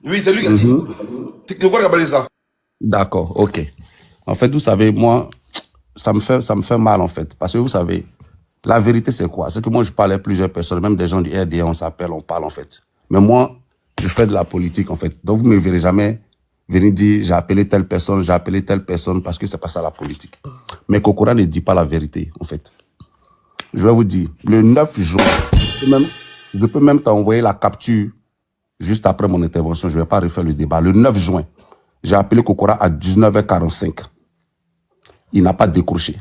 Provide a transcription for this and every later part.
Oui, c'est lui qui a dit. C'est quoi qui a parlé ça? D'accord, ok. En fait, vous savez, moi, ça me fait mal, en fait. Parce que vous savez, la vérité, c'est quoi? C'est que moi, je parle à plusieurs personnes, même des gens du RDA, on s'appelle, on parle, en fait. Mais moi, je fais de la politique, en fait. Donc, vous ne me verrez jamais venir dire, j'ai appelé telle personne, parce que c'est pas ça la politique. Mais Kokora ne dit pas la vérité, en fait. Je vais vous dire, le 9 juin, je peux même t'envoyer la capture juste après mon intervention. Je ne vais pas refaire le débat. Le 9 juin, j'ai appelé Kokora à 19h45. Il n'a pas décroché.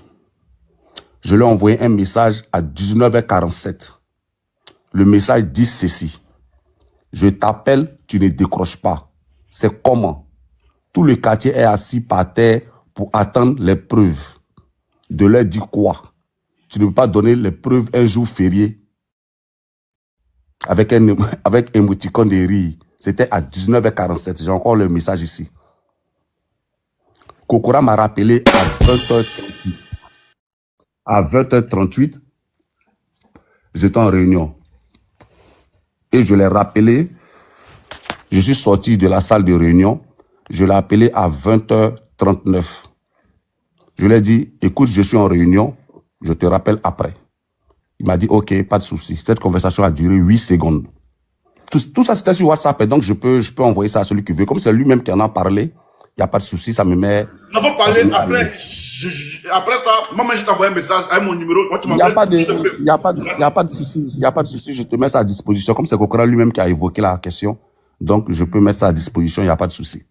Je lui ai envoyé un message à 19h47. Le message dit ceci. Je t'appelle, tu ne décroches pas. C'est comment? Tout le quartier est assis par terre pour attendre les preuves. De leur dire quoi? Tu ne peux pas donner les preuves un jour férié avec émoticône de rire. C'était à 19h47. J'ai encore le message ici. Kokora m'a rappelé à 20h38. À 20h38, j'étais en réunion. Et je l'ai rappelé. Je suis sorti de la salle de réunion. Je l'ai appelé à 20h39. Je lui ai dit, écoute, je suis en réunion. Je te rappelle après. Il m'a dit, ok, pas de souci. Cette conversation a duré 8 secondes. Tout ça, c'était sur WhatsApp. Et donc, je peux envoyer ça à celui qui veut. Comme c'est lui-même qui en a parlé, il n'y a pas de souci, ça me met... Nous avons parlé après, après ça, moi, je t'ai envoyé un message avec mon numéro. Moi, tu il n'y a pas de souci, il n'y a pas de souci, je te mets ça à disposition. Comme c'est Kokora lui-même qui a évoqué la question, donc je peux mettre ça à disposition, il n'y a pas de souci.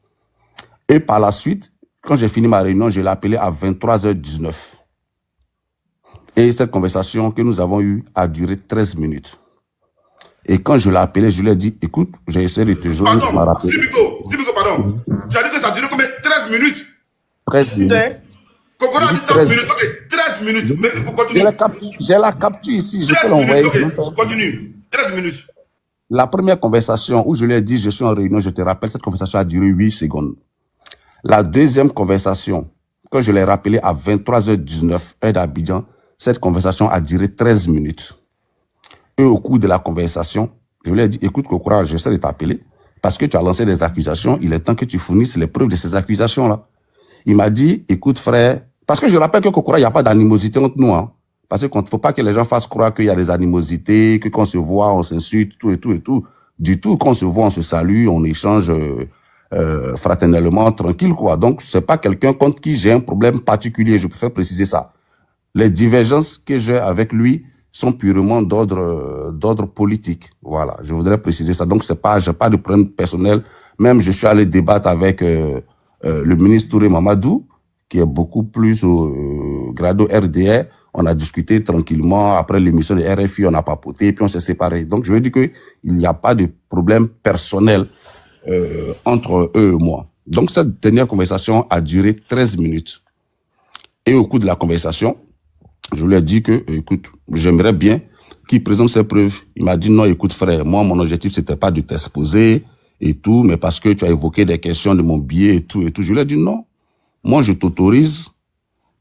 Et par la suite, quand j'ai fini ma réunion, je l'ai appelé à 23h19. Et cette conversation que nous avons eue a duré 13 minutes. Et quand je l'ai appelé, je lui ai dit, écoute, j'ai essayé de te joindre, je m'ai rappelé. Sibiko, pardon. Tu as dit que ça a duré combien? 13 minutes. 13 minutes. Kokora a dit 30 minutes, ok, 13 minutes. Mais il faut continuer. J'ai la capture ici, je peux l'envoyer. Ok, continue. 13 minutes. La première conversation où je lui ai dit, je suis en réunion, je te rappelle, cette conversation a duré 8 secondes. La deuxième conversation, quand je l'ai rappelé à 23h19, heure d'Abidjan, cette conversation a duré 13 minutes. Et au cours de la conversation, je lui ai dit, écoute Kokora, j'essaie de t'appeler parce que tu as lancé des accusations, il est temps que tu fournisses les preuves de ces accusations-là. Il m'a dit, écoute frère, parce que je rappelle que Kokora, il n'y a pas d'animosité entre nous, hein. Parce qu'il ne faut pas que les gens fassent croire qu'il y a des animosités, que quand on se voit, on s'insulte, tout et tout et tout. Du tout, quand on se voit, on se salue, on échange fraternellement, tranquille, quoi. Donc, c'est pas quelqu'un contre qui j'ai un problème particulier, je préfère préciser ça. Les divergences que j'ai avec lui sont purement d'ordre politique. Voilà, je voudrais préciser ça. Donc, j'ai pas de problème personnel. Même, je suis allé débattre avec le ministre Touré Mamadou, qui est beaucoup plus au grado RDR. On a discuté tranquillement. Après l'émission de RFI, on a papoté, puis on s'est séparés. Donc, je veux dire qu'il n'y a pas de problème personnel entre eux et moi. Donc, cette dernière conversation a duré 13 minutes. Et au cours de la conversation, je lui ai dit que, écoute, j'aimerais bien qu'il présente ses preuves. Il m'a dit, non, écoute frère, moi, mon objectif, c'était pas de t'exposer et tout, mais parce que tu as évoqué des questions de mon billet et tout et tout. Je lui ai dit, non, moi, je t'autorise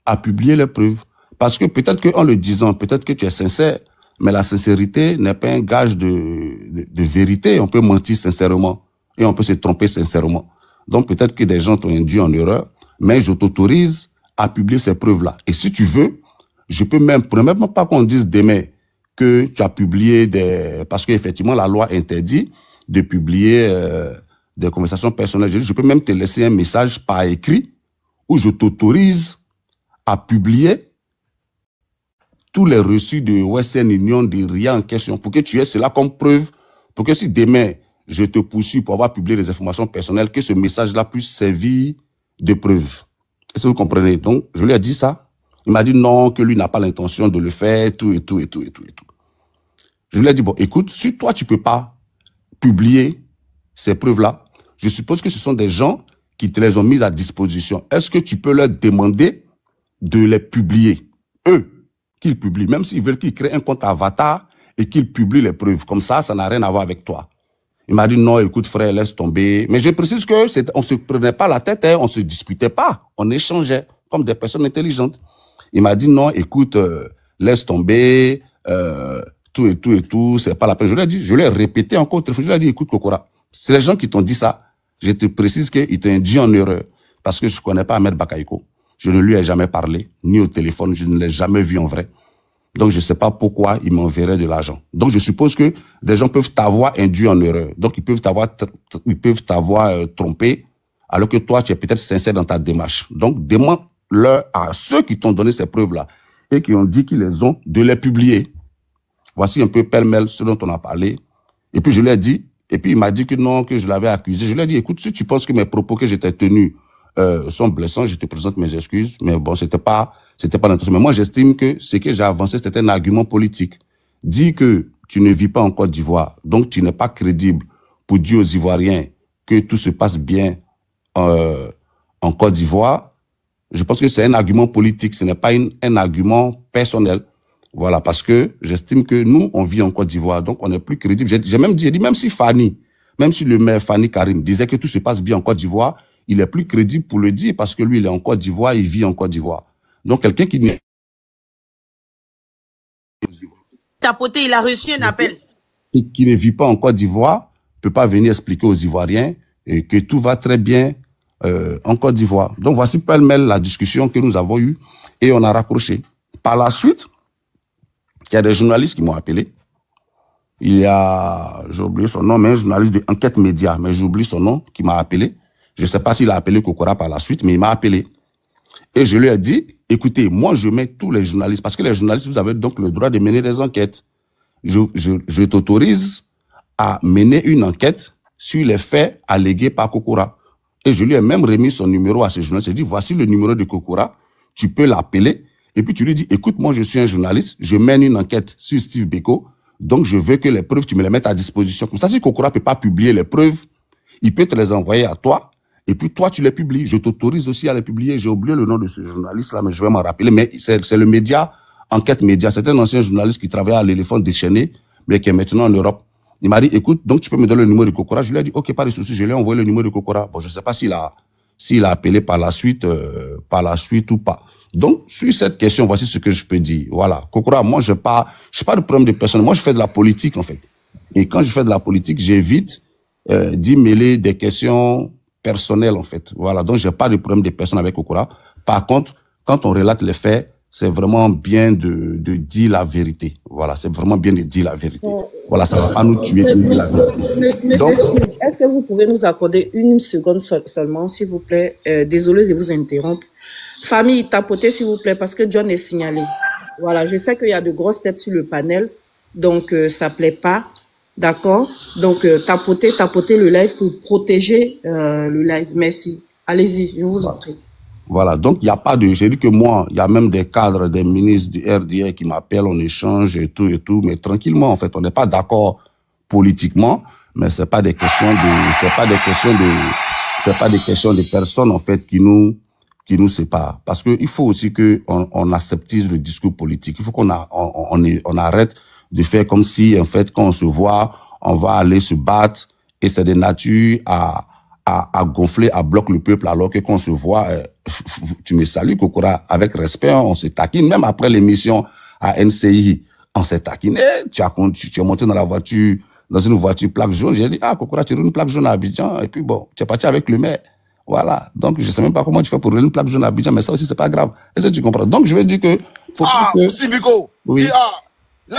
à publier les preuves. Parce que peut-être qu'en le disant, peut-être que tu es sincère, mais la sincérité n'est pas un gage de vérité. On peut mentir sincèrement et on peut se tromper sincèrement. Donc peut-être que des gens t'ont induit en erreur, mais je t'autorise à publier ces preuves-là. Et si tu veux, je peux même, pour ne même pas qu'on dise demain que tu as publié parce qu'effectivement la loi interdit de publier des conversations personnelles. Je peux même te laisser un message par écrit où je t'autorise à publier tous les reçus de Western Union, de RIA en question, pour que tu aies cela comme preuve, pour que si demain je te poursuis pour avoir publié des informations personnelles, que ce message-là puisse servir de preuve. Est-ce que vous comprenez? Donc, je lui ai dit ça. Il m'a dit non, que lui n'a pas l'intention de le faire, tout et tout et tout et tout et tout. Je lui ai dit, bon, écoute, si toi tu peux pas publier ces preuves-là, je suppose que ce sont des gens qui te les ont mises à disposition. Est-ce que tu peux leur demander de les publier? Eux, qu'ils publient, même s'ils veulent qu'ils créent un compte avatar et qu'ils publient les preuves. Comme ça n'a rien à voir avec toi. Il m'a dit, non, écoute frère, laisse tomber. Mais je précise que on se prenait pas la tête, hein, on se disputait pas. On échangeait comme des personnes intelligentes. Il m'a dit, non, écoute, laisse tomber, tout et tout et tout, c'est pas la peine. Je lui ai dit, je lui ai répété encore, je lui ai dit, écoute Kokora, C'est les gens qui t'ont dit ça. Je te précise qu'ils t'ont induit en erreur. Parce que je ne connais pas Ahmed Bakayoko. Je ne lui ai jamais parlé, ni au téléphone, je ne l'ai jamais vu en vrai. Donc, je ne sais pas pourquoi il m'enverrait de l'argent. Donc, je suppose que des gens peuvent t'avoir induit en erreur. Donc, ils peuvent t'avoir trompé, alors que toi, tu es peut-être sincère dans ta démarche. Donc, demande-leur à ceux qui t'ont donné ces preuves-là et qui ont dit qu'ils les ont, de les publier. Voici un peu pêle-mêle ce dont on a parlé. Et puis, je lui ai dit, et puis il m'a dit que non, que je l'avais accusé. Je lui ai dit, écoute, si tu penses que mes propos que j'étais tenus sont blessants, je te présente mes excuses. Mais bon, c'était pas l'intention. Mais moi, j'estime que ce que j'ai avancé, c'était un argument politique. Dis que tu ne vis pas en Côte d'Ivoire, donc tu n'es pas crédible pour dire aux Ivoiriens que tout se passe bien en Côte d'Ivoire. Je pense que c'est un argument politique, ce n'est pas un argument personnel. Voilà, parce que j'estime que nous, on vit en Côte d'Ivoire, donc on est plus crédible. J'ai dit, même si le maire Fanny Karim disait que tout se passe bien en Côte d'Ivoire, il est plus crédible pour le dire parce que lui, il est en Côte d'Ivoire, il vit en Côte d'Ivoire. Donc, quelqu'un qui n'est... Tapoté, il a reçu un appel. Et qui ne vit pas en Côte d'Ivoire, peut pas venir expliquer aux Ivoiriens que tout va très bien en Côte d'Ivoire. Donc, voici pêle-mêle la discussion que nous avons eue et on a raccroché. Par la suite, il y a des journalistes qui m'ont appelé. Il y a, j'ai oublié son nom, mais un journaliste d'Enquête Média, mais j'ai oublié son nom, qui m'a appelé. Je ne sais pas s'il a appelé Kokora par la suite, mais il m'a appelé. Et je lui ai dit, écoutez, moi je mets tous les journalistes, parce que les journalistes, vous avez donc le droit de mener des enquêtes. Je t'autorise à mener une enquête sur les faits allégués par Kokora. Et je lui ai même remis son numéro à ce journaliste. J'ai dit, voici le numéro de Kokora, tu peux l'appeler. Et puis tu lui dis, écoute, moi je suis un journaliste, je mène une enquête sur Steve Biko, donc je veux que les preuves, tu me les mettes à disposition. Comme ça, si Kokora ne peut pas publier les preuves, il peut te les envoyer à toi, et puis toi tu les publies. Je t'autorise aussi à les publier. J'ai oublié le nom de ce journaliste-là, mais je vais m'en rappeler. Mais c'est le média, Enquête Média. C'est un ancien journaliste qui travaillait à l'Éléphant déchaîné, mais qui est maintenant en Europe. Il m'a dit, écoute, donc tu peux me donner le numéro de Kokora. Je lui ai dit, ok, pas de souci, je lui ai envoyé le numéro de Kokora. Bon, je ne sais pas s'il a appelé par la suite ou pas. Donc, sur cette question, voici ce que je peux dire. Voilà. Kokora, moi, je n'ai pas de problème de personne. Moi, je fais de la politique, en fait. Et quand je fais de la politique, j'évite d'y mêler des questions personnelles, en fait. Voilà. Donc, je n'ai pas de problème de personne avec Kokora. Par contre, quand on relate les faits, c'est vraiment bien de dire la vérité. Voilà. C'est vraiment bien de dire la vérité. Voilà. Ça ne va pas nous tuer de dire la vérité. Donc, est-ce que vous pouvez nous accorder une seconde seulement, s'il vous plaît? Désolé de vous interrompre. Famille, tapotez s'il vous plaît, parce que John est signalé. Voilà, je sais qu'il y a de grosses têtes sur le panel, donc ça plaît pas, d'accord? Donc tapotez le live pour protéger le live. Merci. Allez-y, je vous en prie. Voilà, donc il n'y a pas de... J'ai dit que moi, il y a même des cadres, des ministres du RDA qui m'appellent, on échange et tout, mais tranquillement, en fait, on n'est pas d'accord politiquement, mais c'est pas des questions de personnes, en fait, qui nous séparent. Parce que il faut aussi que on aseptise le discours politique. Il faut qu'on arrête de faire comme si, en fait, quand on se voit, on va aller se battre et c'est de nature à gonfler, à bloquer le peuple, alors que quand on se voit, tu me salues, Kokora, avec respect, on se taquine. Même après l'émission à NCI, on s'est taquiné. Tu es monté dans une voiture plaque jaune. J'ai dit, Kokora, tu roules une plaque jaune à Abidjan. Et puis bon, tu es parti avec le maire. Voilà. Donc, je sais même pas comment tu fais pour rouler une plaque jaune à Abidjan, mais ça aussi, c'est pas grave. Est-ce que tu comprends? Donc, je veux dire que... Si, Biko. Oui. Là,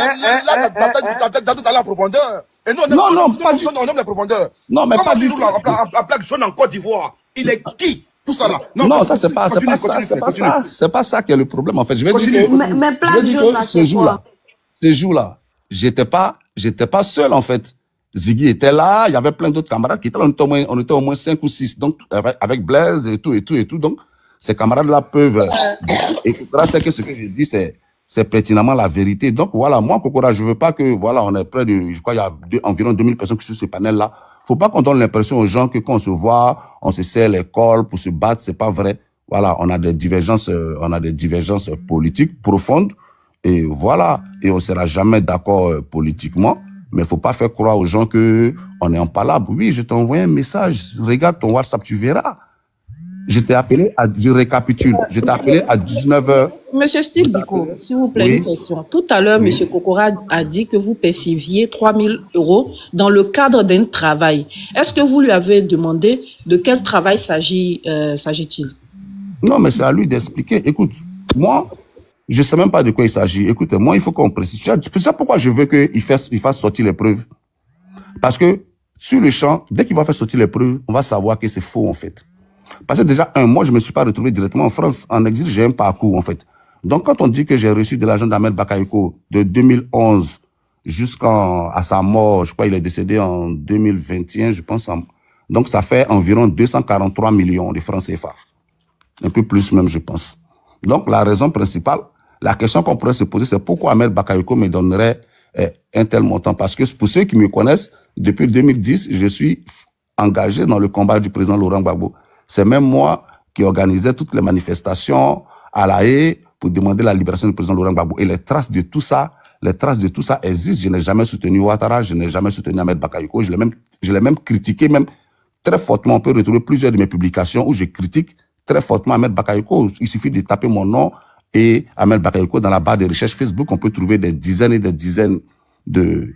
t'as tout à la profondeur. Et nous, on aime la profondeur. Non, mais pas du tout. La plaque jaune en Côte d'Ivoire, il est qui? Tout ça là. Non, ça, c'est pas ça qui est le problème, en fait. Je vais dire que... Mais plaque jaune, là, c'est quoi? Ce jour-là, j'étais pas seul, en fait. Ziggy était là, il y avait plein d'autres camarades qui étaient là, on était au moins 5 ou 6, donc, avec Blaise et tout, donc, ces camarades-là peuvent, et Kokora sait que ce que je dis, c'est pertinemment la vérité. Donc, voilà, moi, Kokora, je veux pas que, voilà, on est près de, je crois, il y a environ 2000 personnes qui sont sur ce panel-là. Faut pas qu'on donne l'impression aux gens que quand on se voit, on se serre les cols pour se battre, c'est pas vrai. Voilà, on a des divergences politiques profondes, et voilà, et on sera jamais d'accord politiquement. Mais il ne faut pas faire croire aux gens qu'on est en palabre. Oui, je t'ai envoyé un message. Regarde ton WhatsApp, tu verras. Je t'ai appelé je récapitule. Je t'ai appelé à 19h. Monsieur Steve Biko, s'il vous plaît, une question. Tout à l'heure, Monsieur Kokora a dit que vous perceviez 3 000 € dans le cadre d'un travail. Est-ce que vous lui avez demandé de quel travail s'agit-il? Non, mais c'est à lui d'expliquer. Écoute, moi, je ne sais même pas de quoi il s'agit. Écoute, moi, il faut qu'on précise. C'est ça pourquoi je veux qu'il fasse sortir les preuves. Parce que sur le champ, dès qu'il va faire sortir les preuves, on va savoir que c'est faux, en fait. Parce que déjà, moi, je ne me suis pas retrouvé directement en France. En exil, j'ai un parcours, en fait. Donc, quand on dit que j'ai reçu de l'argent d'Ahmed Bakayoko de 2011 jusqu'à sa mort, je crois qu'il est décédé en 2021, je pense. Donc, ça fait environ 243 millions de francs CFA. Un peu plus même, je pense. Donc, la raison principale, la question qu'on pourrait se poser, c'est pourquoi Ahmed Bakayoko me donnerait un tel montant. Parce que pour ceux qui me connaissent, depuis 2010, je suis engagé dans le combat du président Laurent Gbagbo. C'est même moi qui organisais toutes les manifestations à La Haye pour demander la libération du président Laurent Gbagbo. Et les traces de tout ça existent. Je n'ai jamais soutenu Ouattara, je n'ai jamais soutenu Ahmed Bakayoko. Je l'ai même critiqué, même très fortement. On peut retrouver plusieurs de mes publications où je critique très fortement Ahmed Bakayoko. Il suffit de taper mon nom et Ahmed Bakayoko dans la barre de recherche Facebook. On peut trouver des dizaines et des dizaines de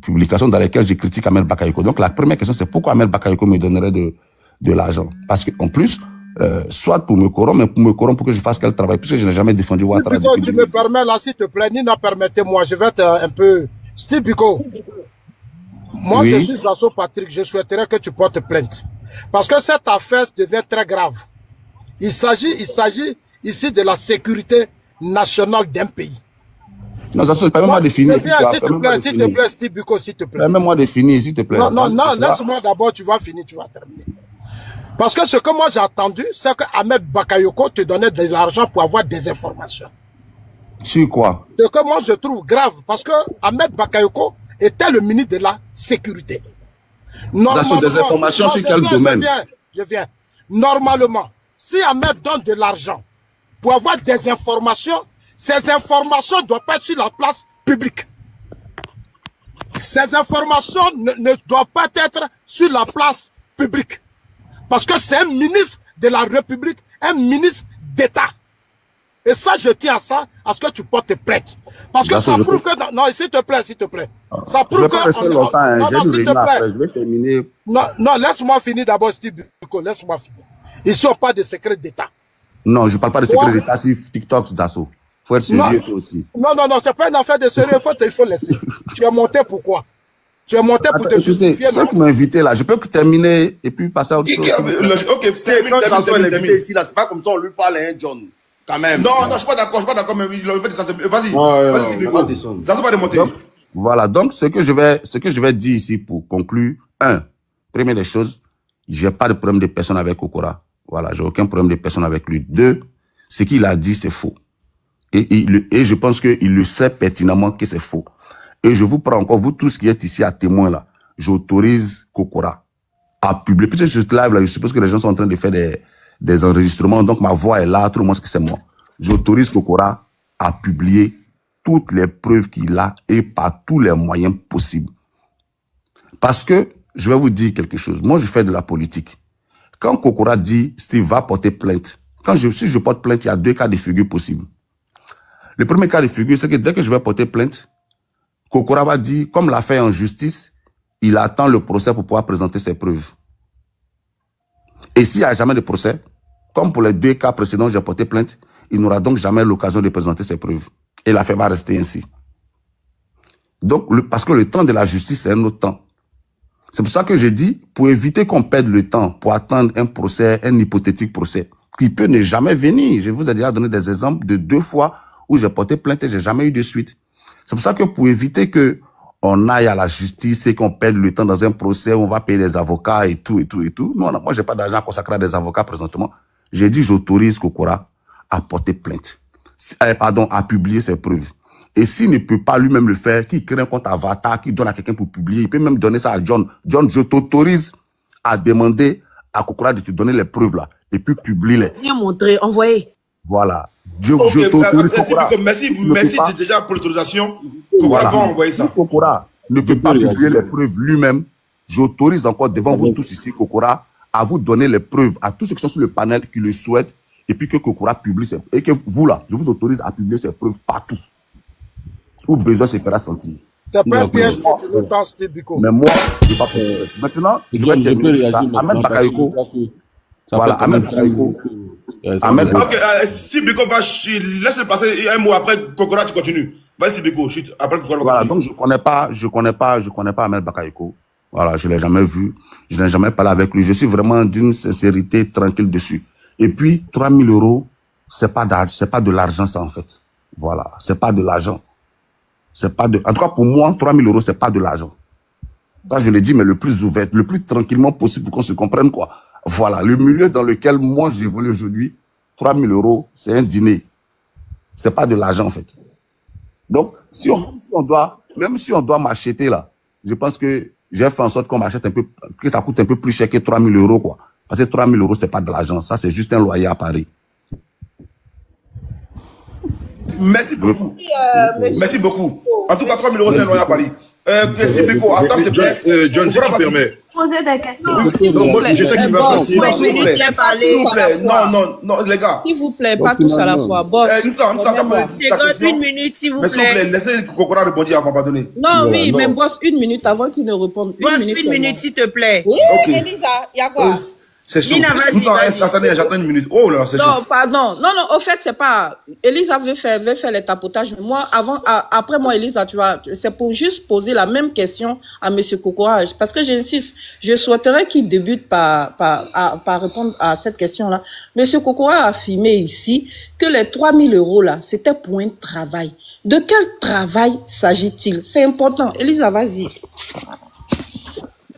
publications dans lesquelles je critique Ahmed Bakayoko. Donc la première question, c'est pourquoi Ahmed Bakayoko me donnerait de l'argent. Parce qu'en plus, soit pour me corrompre, mais pour me corrompre pour que je fasse quel travail, puisque je n'ai jamais défendu Ouattara. Biko, tu me permets là, s'il te plaît, Nina, permettez-moi, je vais être un peu... Steve Biko, moi je suis Zazo Patrick, je souhaiterais que tu portes plainte. Parce que cette affaire devient très grave. Il s'agit ici de la sécurité nationale d'un pays. Non, Zazo, permets-moi de finir. S'il te plaît, Steve Biko, s'il te plaît. Permets-moi de finir, s'il te plaît. Non, laisse-moi d'abord, tu vas finir, tu vas terminer. Parce que ce que moi j'ai entendu, c'est que Ahmed Bakayoko te donnait de l'argent pour avoir des informations. Sur quoi? Ce que moi je trouve grave, parce que Ahmed Bakayoko était le ministre de la Sécurité. Normalement, des informations sur quel domaine? Je viens. Normalement, si Ahmed donne de l'argent pour avoir des informations, ces informations doivent pas être sur la place publique. Ces informations ne doivent pas être sur la place publique. Parce que c'est un ministre de la République, un ministre d'État. Et ça, je tiens à ça, à ce que tu portes plainte. Parce que ça prouve que... Non, s'il te plaît, s'il te plaît. Ça prouve que... Je vais terminer. Non, laisse-moi finir d'abord, Steve Biko, laisse-moi finir. Ici, on parle de secret d'État. Non, je ne parle pas de secret d'État sur TikTok, Zazo. Il faut être sérieux, toi aussi. Non, c'est pas une affaire de sérieux, il faut laisser. Tu es monté pourquoi? Tu es monté pour te justifier. Ceux qui m'ont invité là, je peux terminer et puis passer à autre chose. Ok, termine. Ici, là, c'est pas comme ça, on lui parle, hein, John. Quand même. Non, je suis pas d'accord, mais il a fait des sentiments. Vas-y, ça va remonter. Voilà, donc ce que je vais dire ici pour conclure, première des choses, j'ai pas de problème de personne avec Kokora. Voilà, j'ai aucun problème de personne avec lui. 2, ce qu'il a dit, c'est faux. Et je pense qu'il le sait pertinemment que c'est faux. Et je vous prends encore, vous tous qui êtes ici à témoin là, j'autorise Kokora à publier. Puisque ce live là, je suppose que les gens sont en train de faire des enregistrements, donc ma voix est là, tout le monde sait que c'est moi. J'autorise Kokora à publier toutes les preuves qu'il a et par tous les moyens possibles. Parce que, je vais vous dire quelque chose, moi je fais de la politique. Quand Kokora dit, Steve va porter plainte, si je porte plainte, il y a 2 cas de figure possibles. Le premier cas de figure, c'est que dès que je vais porter plainte, Kokora va dire, comme l'a fait en justice, il attend le procès pour pouvoir présenter ses preuves. Et s'il n'y a jamais de procès, comme pour les 2 cas précédents, j'ai porté plainte, il n'aura donc jamais l'occasion de présenter ses preuves. Et l'affaire va rester ainsi. Donc, parce que le temps de la justice, c'est un autre temps. C'est pour ça que je dis, pour éviter qu'on perde le temps, pour attendre un procès, un hypothétique procès, qui peut ne jamais venir. Je vous ai déjà donné des exemples de 2 fois où j'ai porté plainte et j'ai jamais eu de suite. C'est pour ça que pour éviter que on aille à la justice et qu'on perde le temps dans un procès où on va payer des avocats et tout. Non, moi, j'ai pas d'argent à consacrer à des avocats présentement. J'ai dit, j'autorise Kokora à porter plainte. À publier ses preuves. Et s'il ne peut pas lui-même le faire, qu'il crée un compte Avatar, qu'il donne à quelqu'un pour publier, il peut même donner ça à John. John, je t'autorise à demander à Kokora de te donner les preuves là. Et puis publie-les. Bien montré, envoyé. Voilà. Je t'autorise, Kokora. Merci déjà pour l'autorisation. Kokora va envoyer ça. Si Kokora ne peut pas publier les preuves lui-même, j'autorise encore devant vous tous ici, Kokora, à vous donner les preuves, à tous ceux qui sont sur le panel qui le souhaitent, et puis que Kokora publie ses, et que vous là, je vous autorise à publier ses preuves partout. Où besoin se fera sentir. C'est pas un piège que tu nous tends, Steve Biko. Mais moi, je ne vais pas faire. Maintenant, je vais terminer sur ça. Ahmed Bakayoko. Voilà, Ahmed Bakayoko. Ok, Steve Biko va, laisse-le passer un mot après Kokora, tu continues. Vas-y, Steve Biko, chute. Après Kokora. Voilà, donc je connais pas Ahmed Bakayoko. Voilà, je l'ai jamais vu. Je n'ai jamais parlé avec lui. Je suis vraiment d'une sincérité tranquille dessus. Et puis, 3 000 €, c'est pas de l'argent, ça, en fait. Voilà. C'est pas de l'argent. C'est pas de, en tout cas, pour moi, 3 000 €, c'est pas de l'argent. Ça, je l'ai dit, mais le plus ouvert, le plus tranquillement possible pour qu'on se comprenne, quoi. Voilà. Le milieu dans lequel moi j'évolue aujourd'hui, 3 000 €, c'est un dîner. C'est pas de l'argent, en fait. Donc, même si on doit m'acheter, là, je pense que j'ai fait en sorte qu'on m'achète un peu, que ça coûte un peu plus cher que 3 000 €, quoi. Parce que 3 000 €, c'est pas de l'argent. Ça, c'est juste un loyer à Paris. Merci beaucoup. Merci beaucoup. En tout cas, 3 000 €, c'est un loyer à Paris. Merci beaucoup. Attends, s'il te plaît. John, si tu permets. Poser des questions. Non, moi, je sais qu'il va partir. Non, s'il vous plaît. S'il vous plaît. Non, les gars. S'il vous plaît, pas tous à la fois. Boss. Une minute, s'il vous plaît. Mais s'il vous plaît, laissez Kokora répondre avant de pardonner. Non, oui, mais boss, une minute avant qu'il ne réponde. Boss, une minute, s'il te plaît. Oui, Elisa, il y a quoi? C'est chaud. Attendez, j'attends une minute. Oh là, c'est chaud. Non, pardon. Non, au fait, c'est pas. Elisa veut faire les tapotages. Mais moi, après moi, Elisa, tu vois, c'est pour juste poser la même question à monsieur Kokora. Parce que j'insiste, je souhaiterais qu'il débute par répondre à cette question-là. Monsieur Kokora a affirmé ici que les 3 000 € là, c'était pour un travail. De quel travail s'agit-il? C'est important. Elisa, vas-y.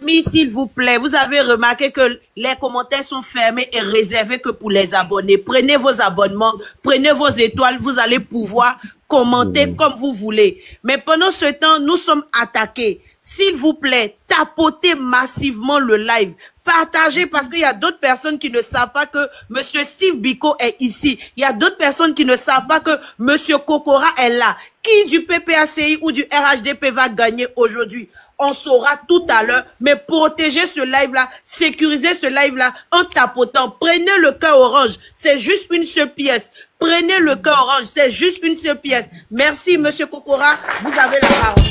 Mais s'il vous plaît, vous avez remarqué que les commentaires sont fermés et réservés que pour les abonnés. Prenez vos abonnements, prenez vos étoiles, vous allez pouvoir commenter comme vous voulez. Mais pendant ce temps, nous sommes attaqués. S'il vous plaît, tapotez massivement le live. Partagez parce qu'il y a d'autres personnes qui ne savent pas que monsieur Steve Biko est ici. Il y a d'autres personnes qui ne savent pas que monsieur Kokora est là. Qui du PPACI ou du RHDP va gagner aujourd'hui? On saura tout à l'heure, mais protégez ce live-là, sécurisez ce live-là en tapotant. Prenez le cœur orange, c'est juste une seule pièce. Prenez le cœur orange, c'est juste une seule pièce. Merci, monsieur Kokora, vous avez la parole.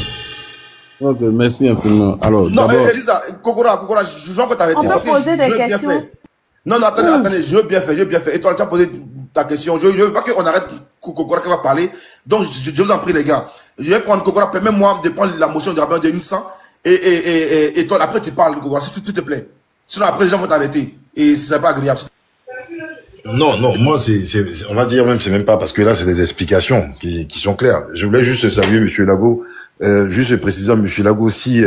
Ok, merci infiniment. Alors, non, Elisa, Kokora, je veux que tu arrêtes. On peut poser des questions. Non, attendez, je veux bien faire. Et toi, tu as posé ta question. Je veux pas qu'on arrête Kokora qui va parler. Donc, je vous en prie, les gars. Je vais prendre Kokora, permets-moi de prendre la motion de rappel de 100. Et toi, après, tu parles, Kokora, s'il te plaît. Sinon, après, les gens vont t'arrêter. Et ce n'est pas agréable. Non, moi, on va dire même, c'est même pas, parce que là, c'est des explications qui sont claires. Je voulais juste saluer monsieur Lago, juste préciser à monsieur Lago aussi,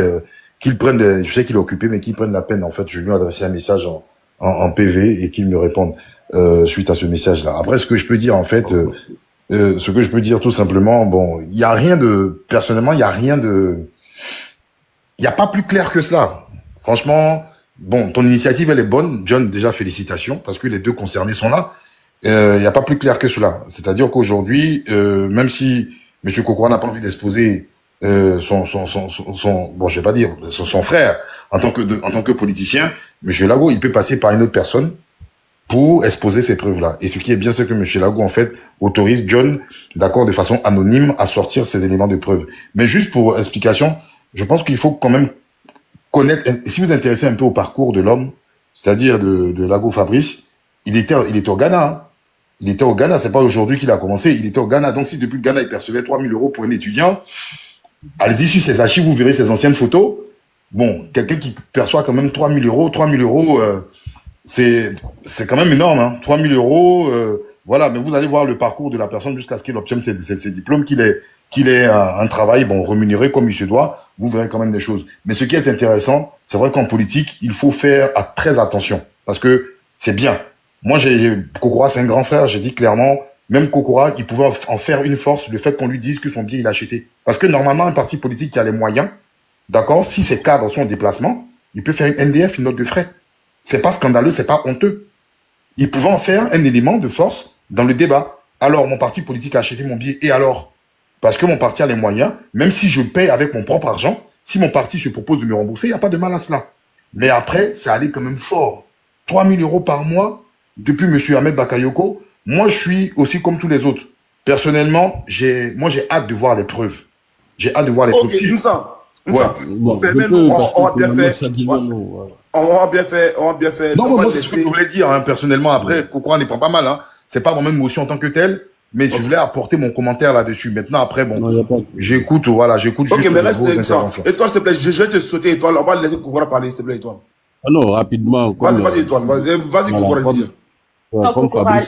qu'il prenne, je sais qu'il est occupé, mais qu'il prenne la peine, en fait, je lui ai adressé un message en PV et qu'il me réponde suite à ce message-là. Après, ce que je peux dire, en fait, ce que je peux dire tout simplement, bon, il y a rien de, personnellement, il y a pas plus clair que cela. Franchement, bon, ton initiative, elle est bonne. John, déjà, félicitations, parce que les deux concernés sont là. Il y a pas plus clair que cela. C'est-à-dire qu'aujourd'hui, même si monsieur Kokora n'a pas envie d'exposer bon, je vais pas dire, son frère, en tant que politicien, monsieur Lago, il peut passer par une autre personne pour exposer ces preuves-là. Et ce qui est bien, c'est que monsieur Lago, en fait, autorise John, d'accord, de façon anonyme, à sortir ces éléments de preuve. Mais juste pour explication, je pense qu'il faut quand même connaître, si vous vous intéressez un peu au parcours de l'homme, c'est-à-dire de Lago Fabrice, il était au Ghana, hein. Il était au Ghana, c'est pas aujourd'hui qu'il a commencé, il était au Ghana. Donc si depuis le Ghana, il percevait 3 000 € pour un étudiant, allez-y sur ses archives, vous verrez ses anciennes photos. Bon, quelqu'un qui perçoit quand même 3 000 €, c'est quand même énorme, hein. 3 000 €, voilà, mais vous allez voir le parcours de la personne jusqu'à ce qu'il obtienne ses diplômes, qu'il ait un travail, bon, rémunéré comme il se doit, vous verrez quand même des choses. Mais ce qui est intéressant, c'est vrai qu'en politique, il faut faire très attention, parce que c'est bien. Moi, Kokora, c'est un grand frère, j'ai dit clairement, même Kokora, il pouvait en faire une force, le fait qu'on lui dise que son bien, il a acheté. Parce que normalement, un parti politique qui a les moyens, d'accord, si ses cadres sont en déplacement, il peut faire une NDF, une note de frais. C'est pas scandaleux, c'est pas honteux. Il pouvait en faire un élément de force dans le débat. Alors, mon parti politique a acheté mon billet, et alors? Parce que mon parti a les moyens, même si je paye avec mon propre argent, si mon parti se propose de me rembourser, il n'y a pas de mal à cela. Mais après, ça allait quand même fort. 3 000 € par mois, depuis M. Ahmed Bakayoko, moi, je suis aussi comme tous les autres. Personnellement, moi, j'ai hâte de voir les preuves. J'ai hâte de voir les preuves. Ok, nous ça. Bon, on va bien faire. On va bien faire. Non, moi, c'est ce que je voulais dire, hein, personnellement. Après, Kokora n'y prend pas mal. Hein. C'est pas vraiment une motion en tant que telle, mais je voulais apporter mon commentaire là-dessus. Maintenant, après, bon, j'écoute, voilà, j'écoute juste. Ok, mais reste ça. Et toi, s'il te plaît, je vais te sauter, Étoile. On va laisser Kokora parler, s'il te plaît, Étoile. Ah non, rapidement. Vas-y, Étoile. Vas-y, Kokora, je veux dire. Non, Kokora,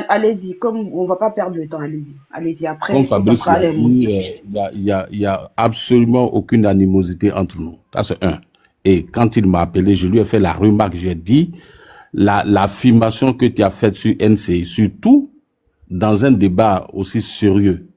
allez-y, comme on va pas perdre le temps, allez-y. Après, comme Fabrice l'a dit, il y a absolument aucune animosité entre nous. Ça, c'est un. Et quand il m'a appelé, je lui ai fait la remarque, j'ai dit, l'affirmation que tu as faite sur NCI, surtout dans un débat aussi sérieux.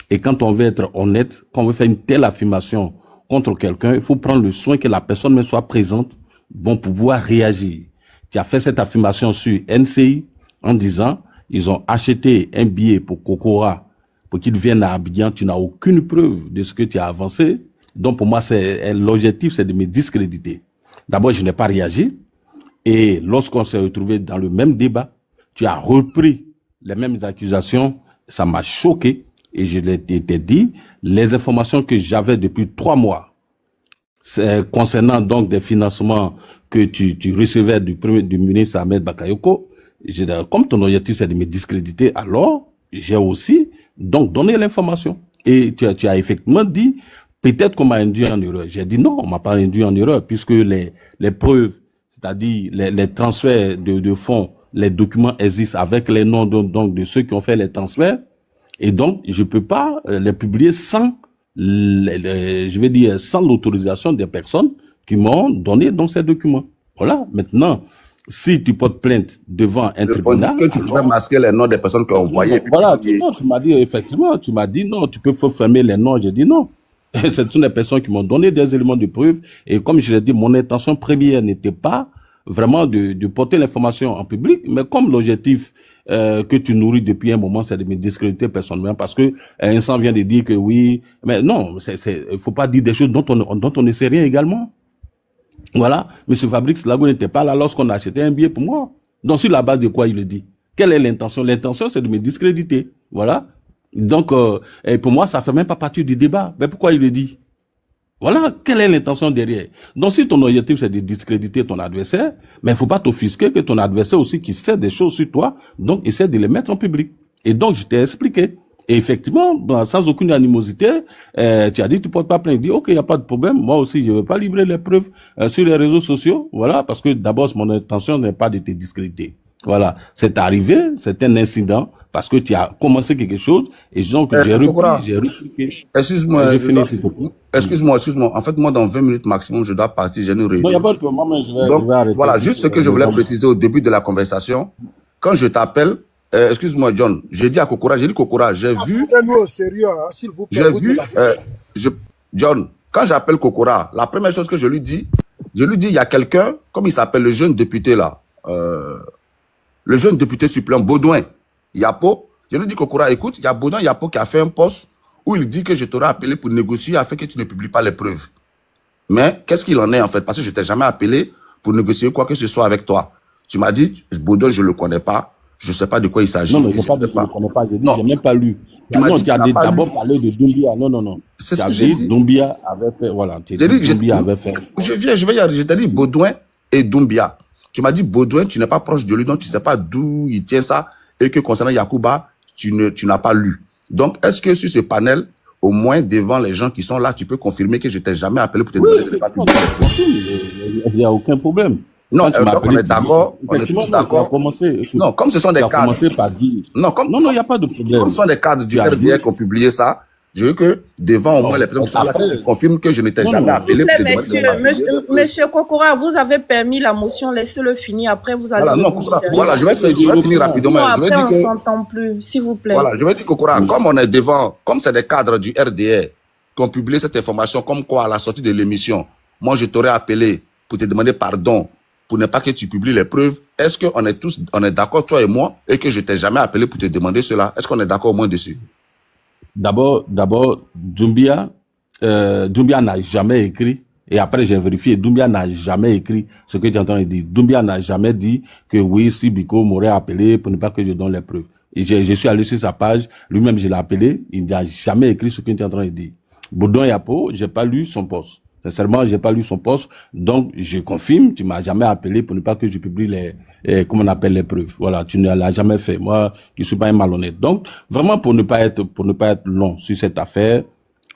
Et quand on veut être honnête, quand on veut faire une telle affirmation contre quelqu'un, il faut prendre le soin que la personne même soit présente, pour pouvoir réagir. Tu as fait cette affirmation sur NCI en disant, ils ont acheté un billet pour Kokora pour qu'il vienne à Abidjan. Tu n'as aucune preuve de ce que tu as avancé. Donc pour moi, l'objectif, c'est de me discréditer. D'abord, je n'ai pas réagi. Et lorsqu'on s'est retrouvé dans le même débat, tu as repris les mêmes accusations. Ça m'a choqué. Et je t'ai dit, les informations que j'avais depuis 3 mois, concernant donc des financements que tu recevais du ministre Ahmed Bakayoko, comme ton objectif c'est de me discréditer, alors j'ai aussi donc donné l'information. Et tu as effectivement dit, peut-être qu'on m'a induit en erreur. J'ai dit non, on m'a pas induit en erreur, puisque les preuves, c'est-à-dire les transferts de fonds, les documents existent avec les noms donc de ceux qui ont fait les transferts, et donc je peux pas les publier sans je vais dire sans l'autorisation des personnes qui m'ont donné donc ces documents. Voilà. Maintenant, si tu portes plainte devant un tribunal, que tu pourrais masquer les noms des personnes qui ont envoyé. Voilà. Non, tu m'as dit effectivement, tu m'as dit non, tu peux fermer les noms. J'ai dit non. Ce sont des personnes qui m'ont donné des éléments de preuve. Et comme je l'ai dit, mon intention première n'était pas vraiment de porter l'information en public, mais comme l'objectif que tu nourris depuis un moment, c'est de me discréditer personnellement, parce que Vincent vient de dire que oui, mais non, il faut pas dire des choses dont on ne sait rien également. Voilà, Monsieur Fabrice Lago n'était pas là lorsqu'on a acheté un billet pour moi. Donc sur la base de quoi il le dit? Quelle est l'intention? L'intention, c'est de me discréditer. Voilà. Donc et pour moi, ça fait même pas partie du débat. Mais pourquoi il le dit? Voilà, quelle est l'intention derrière? Donc si ton objectif c'est de discréditer ton adversaire, mais il faut pas t'offusquer que ton adversaire aussi qui sait des choses sur toi, donc essaie de les mettre en public. Et donc je t'ai expliqué. Et effectivement, sans aucune animosité, tu as dit tu portes pas plainte. Il dit ok, il y a pas de problème. Moi aussi, je vais pas livrer les preuves sur les réseaux sociaux. Voilà, parce que d'abord mon intention n'est pas de te discréditer. Voilà, c'est arrivé, c'est un incident parce que tu as commencé quelque chose et donc j'ai répliqué. Excuse-moi, excuse-moi. En fait, moi, dans 20 minutes maximum, je dois partir, j'ai une réunion. Non, il n'y a pas de problème, mais je vais arrêter. Voilà, juste ce que je voulais préciser au début de la conversation. Quand je t'appelle, excuse-moi, John, j'ai dit à Kokora, j'ai vu... Prenez-nous au sérieux, hein, s'il vous plaît. J'ai vu, John, quand j'appelle Kokora, la première chose que je lui dis, il y a quelqu'un, comme il s'appelle le jeune député là, le jeune député suppléant Baudouin, Yapo, je lui dis Kokora, écoute, il y a Baudouin Yapo qui a fait un post où il dit que je t'aurais appelé pour négocier afin que tu ne publies pas les preuves. Mais qu'est-ce qu'il en est en fait? Parce que je t'ai jamais appelé pour négocier quoi que ce soit avec toi. Tu m'as dit, Baudouin, je le connais pas, je sais pas de quoi il s'agit. Non, mais je ne le connais pas, j'ai même pas lu. Tu as d'abord parlé de Doumbia, non. C'est ce que j'ai dit. Doumbia avait fait, voilà, Doumbia avait fait. Je vais y aller, je t'ai dit Baudouin et Doumbia. Tu m'as dit, Baudouin, tu n'es pas proche de lui, donc tu ne sais pas d'où il tient ça, et que concernant Yacouba, tu n'as pas lu. Donc, est-ce que sur ce panel, au moins devant les gens qui sont là, tu peux confirmer que je t'ai jamais appelé pour te demander de ne pas publier? Il n'y a aucun problème. Non, on est d'accord. On est tous d'accord. Non, comme ce sont des cadres. Non, il n'y a pas de problème. Comme ce sont des cadres du RDR qui ont publié ça, je veux que devant au moins les personnes qui sont là, tu confirmes que je ne t'ai jamais appelé pour te demander. Monsieur Kokora, vous avez permis la motion, laissez-le finir. Après, vous allez. Voilà, je vais finir rapidement. Après, on ne s'entend plus, s'il vous plaît. Voilà, je vais dire Kokora, comme on est devant, comme c'est des cadres du RDR qui ont publié cette information, comme quoi à la sortie de l'émission, moi je t'aurais appelé pour te demander pardon pour ne pas que tu publies les preuves. Est-ce qu'on est d'accord, toi et moi, et que je t'ai jamais appelé pour te demander cela? Est-ce qu'on est d'accord au moins dessus? D'abord, Doumbia n'a jamais écrit Et après, j'ai vérifié. Doumbia n'a jamais écrit ce que tu es en train de dire. Doumbia n'a jamais dit que oui, si Biko m'aurait appelé pour ne pas que je donne les preuves. Et je suis allé sur sa page. Lui-même, je l'ai appelé. Il n'a jamais écrit ce que tu es en train de dire. Boudon Yapo, j'ai pas lu son poste. Sincèrement, j'ai pas lu son poste. Donc, je confirme, tu m'as jamais appelé pour ne pas que je publie comment on appelle les preuves. Voilà, tu ne l'as jamais fait. Moi, je suis pas un malhonnête. Donc, vraiment, pour ne pas être long sur cette affaire,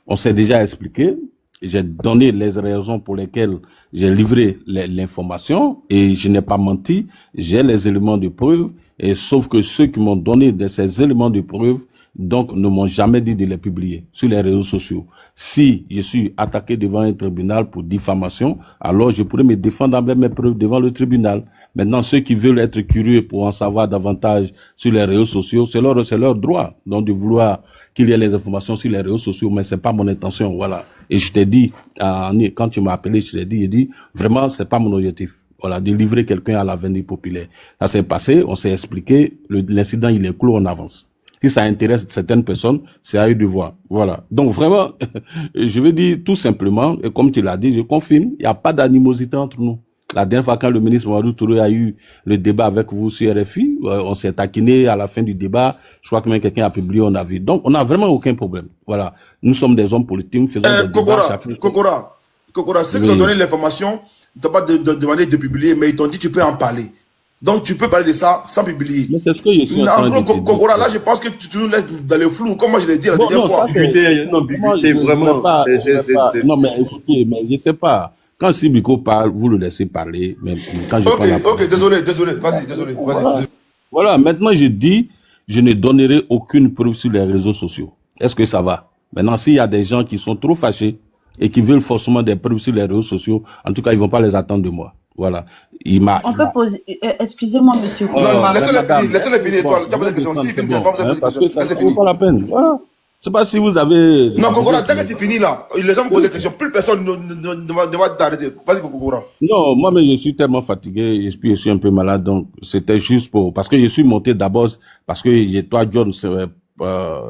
on s'est déjà expliqué. J'ai donné les raisons pour lesquelles j'ai livré l'information et je n'ai pas menti. J'ai les éléments de preuve et sauf que ceux qui m'ont donné ces éléments de preuve donc ne m'ont jamais dit de les publier sur les réseaux sociaux. Si je suis attaqué devant un tribunal pour diffamation, alors je pourrais me défendre avec mes preuves devant le tribunal. Maintenant, ceux qui veulent être curieux pour en savoir davantage sur les réseaux sociaux, c'est leur droit, donc de vouloir qu'il y ait les informations sur les réseaux sociaux, mais c'est pas mon intention, voilà. Et je t'ai dit, quand tu m'as appelé, je t'ai dit, vraiment, c'est pas mon objectif. Voilà, de livrer quelqu'un à l'avenir populaire. Ça s'est passé, on s'est expliqué, l'incident il est clos, on avance. Si ça intéresse certaines personnes, c'est à eux de voir. Voilà. Donc vraiment, je veux dire tout simplement, et comme tu l'as dit, je confirme, il n'y a pas d'animosité entre nous. La dernière fois quand le ministre Mamadou Touré a eu le débat avec vous sur RFI, on s'est taquiné à la fin du débat. Je crois que même quelqu'un a publié, on a vu. Donc on n'a vraiment aucun problème. Voilà. Nous sommes des hommes politiques, nous faisons des débats. Kokora, ceux qui t'ont donné l'information, ils t'ont pas demandé de publier, mais ils t'ont dit tu peux en parler. Donc, tu peux parler de ça sans publier. Mais c'est ce que je suis en gros, Kokora, là, je pense que tu nous laisses dans le flou, comme moi je l'ai dit la dernière fois. Vraiment. Non, mais écoutez, mais je sais pas. Quand Sibiko parle, vous le laissez parler. Mais quand je parle ok, désolé. Vas-y, désolé. Voilà, maintenant je dis, je ne donnerai aucune preuve sur les réseaux sociaux. Est-ce que ça va? Maintenant, s'il y a des gens qui sont trop fâchés et qui veulent forcément des preuves sur les réseaux sociaux, en tout cas, ils vont pas les attendre de moi. Voilà. On peut poser. Excusez-moi, monsieur. Non, laissez-le finir. Toi, tu as posé des questions. Si, c'est pas la peine. Voilà. C'est pas si vous avez. Non, Kokora, dès que tu finis là, les gens me posent des questions. Plus personne ne va t'arrêter. Vas-y, Kokora. Non, moi-même, je suis tellement fatigué et puis je suis un peu malade. Donc, c'était juste parce que je suis monté d'abord, parce que toi, John,